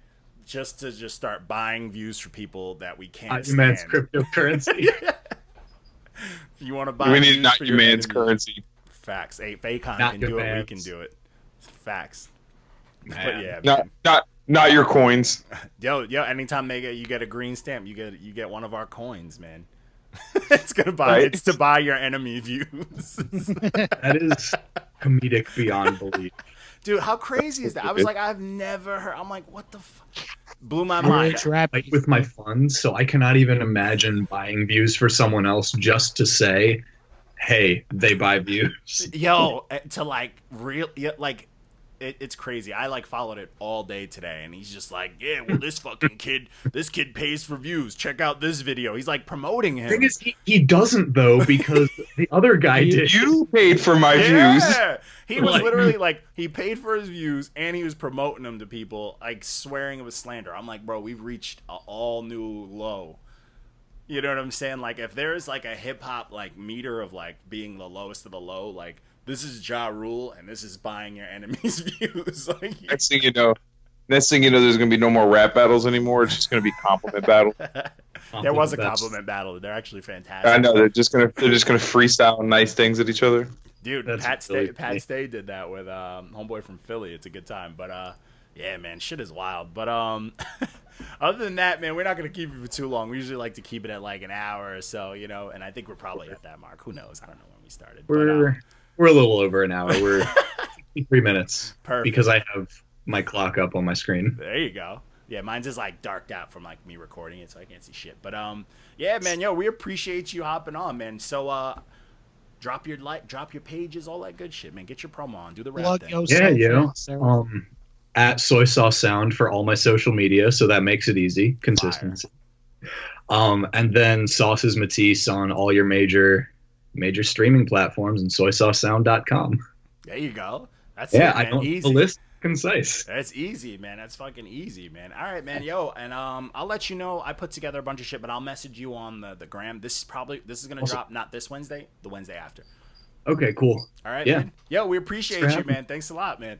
Speaker 5: just to start buying views for people that we can't
Speaker 7: Not your man's
Speaker 5: stand.
Speaker 7: cryptocurrency.
Speaker 5: You want to buy
Speaker 3: we
Speaker 5: views
Speaker 3: need not
Speaker 5: for
Speaker 3: your man's
Speaker 5: enemies.
Speaker 3: currency.
Speaker 5: Facts. Hey, Fakon
Speaker 7: Not
Speaker 5: can
Speaker 7: your
Speaker 5: do it. We
Speaker 7: man's.
Speaker 5: can do it. Facts.
Speaker 7: Man.
Speaker 5: But yeah, man.
Speaker 3: Not your coins.
Speaker 5: Yo, anytime you get a green stamp, you get one of our coins, man. It's to buy your enemy views.
Speaker 7: That is comedic beyond belief.
Speaker 5: Dude, how crazy is that? I was like, I've never heard. I'm like, what the fuck? Blew my mind.
Speaker 4: Rich rap.
Speaker 7: Like with my funds, so I cannot even imagine buying views for someone else just to say, hey, they buy views.
Speaker 5: Yo, to like real, like it's crazy. I like followed it all day today, and he's just like, yeah, well, this kid pays for views. Check out this video. He's like promoting him.
Speaker 7: The thing is, he doesn't though, because the other guy did.
Speaker 3: You paid for my views.
Speaker 5: Yeah, he was
Speaker 7: Like-
Speaker 5: literally like, he paid for his views, and he was promoting them to people, like swearing it was slander. I'm like, bro, we've reached an all new low. You know what I'm saying? Like, if there is like a hip hop like meter of like being the lowest of the low, like this is Ja Rule, and this is buying your enemies' views. Like,
Speaker 3: Next thing you know, there's gonna be no more rap battles anymore. It's just gonna be compliment battle.
Speaker 5: there was a
Speaker 7: That's-
Speaker 5: compliment battle. They're actually fantastic.
Speaker 3: I know they're just gonna freestyle nice things at each other.
Speaker 5: Dude,
Speaker 7: That's
Speaker 5: Pat
Speaker 7: really
Speaker 5: Stay
Speaker 7: funny.
Speaker 5: did that with homeboy from Philly. It's a good time, but yeah, man, shit is wild. But other than that, man, we're not gonna keep it for too long. We usually like to keep it at like an hour or so, and I think we're probably at that mark. Who knows? I don't know when we started.
Speaker 7: We're a little over an hour. We're 63 minutes
Speaker 5: Perfect.
Speaker 7: because I have my clock up on my screen.
Speaker 5: There you go. Yeah, mine's just like darked out from like me recording it, so I can't see shit. But yeah, man, yo, we appreciate you hopping on, man. So drop your pages, all that good shit, man. Get your promo on, do the rap
Speaker 4: Plug
Speaker 5: thing.
Speaker 4: yourself.
Speaker 7: Yeah,
Speaker 4: Sarah.
Speaker 7: At Soy Sauce Sound for all my social media, so that makes it easy. Consistency. And then Sauce is Matisse on all your major streaming platforms and soysaucesound.com.
Speaker 5: There you go. That's
Speaker 7: Yeah,
Speaker 5: it, man.
Speaker 7: I don't
Speaker 5: Easy.
Speaker 7: the list concise.
Speaker 5: That's easy, man. That's fucking easy, man. All right, man. Yo, and I'll let you know. I put together a bunch of shit, but I'll message you on the gram. This is gonna drop not this Wednesday, the Wednesday after.
Speaker 7: Okay, cool.
Speaker 5: All right,
Speaker 7: Yeah.
Speaker 5: man. Yo, we appreciate
Speaker 7: Thanks for
Speaker 5: you,
Speaker 7: having
Speaker 5: man. Thanks a lot, man.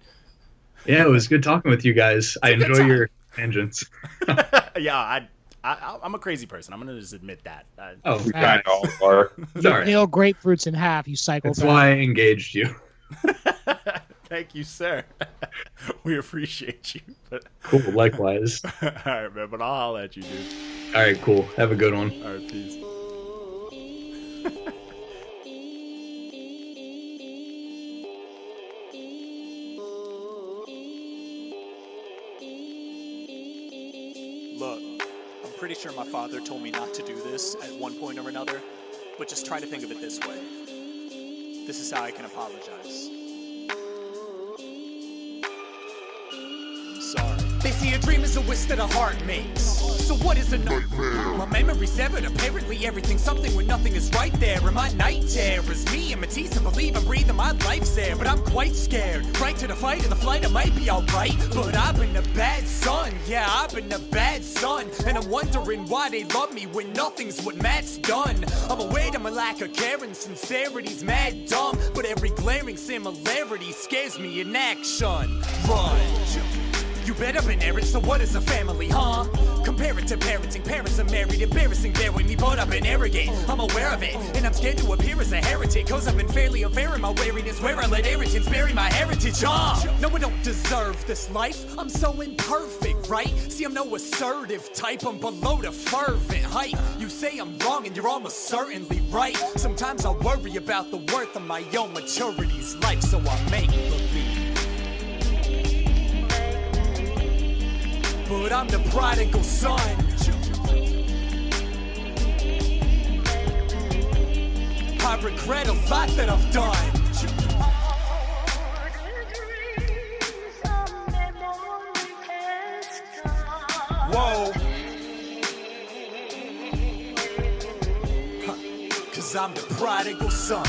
Speaker 7: Yeah, it was good talking with you guys. I
Speaker 5: a good
Speaker 7: enjoy
Speaker 5: time.
Speaker 7: your tangents.
Speaker 5: Yeah, I'm a crazy person. I'm gonna just admit that.
Speaker 7: Oh,
Speaker 3: We kind of all are.
Speaker 7: it's all right.
Speaker 4: Peel grapefruits in half, you psychopath.
Speaker 7: That's why I engaged you.
Speaker 5: Thank you, sir. We appreciate you. But...
Speaker 7: Cool, likewise.
Speaker 5: All right, man. But I'll holler at you, dude.
Speaker 7: All right, cool. Have a good one.
Speaker 5: All right, peace.
Speaker 8: Look, I'm pretty sure my father told me not to do this at one point or another, but just try to think of it this way. This is how I can apologize. I'm sorry.
Speaker 1: They see a dream is a wish that a heart makes. So what is a nightmare? My memory's severed. Apparently everything's something when nothing is right there. And my night terrors me and Matisse. I believe I'm breathing, my life's there. But I'm quite scared. Right to the fight and the flight, I might be alright. But I've been a bad son. Yeah, I've been a bad son. And I'm wondering why they love me when nothing's what Matt's done. I'm aware that my lack of care and sincerity's mad dumb. But every glaring similarity scares me in action. Run. You better been errant, so what is a family, huh? Compare it to parenting, parents are married, embarrassing, bear with me, but I've been arrogant. I'm aware of it, and I'm scared to appear as a heretic, cause I've been fairly unfair in my wariness, where I let arrogance bury my heritage, No, I don't deserve this life, I'm so imperfect, right? See, I'm no assertive type, I'm below the fervent height. You say I'm wrong, and you're almost certainly right. Sometimes I worry about the worth of my own maturity's life, so I make believe. But I'm the prodigal son. I regret a lot that I've done. Whoa. Cause I'm the prodigal son.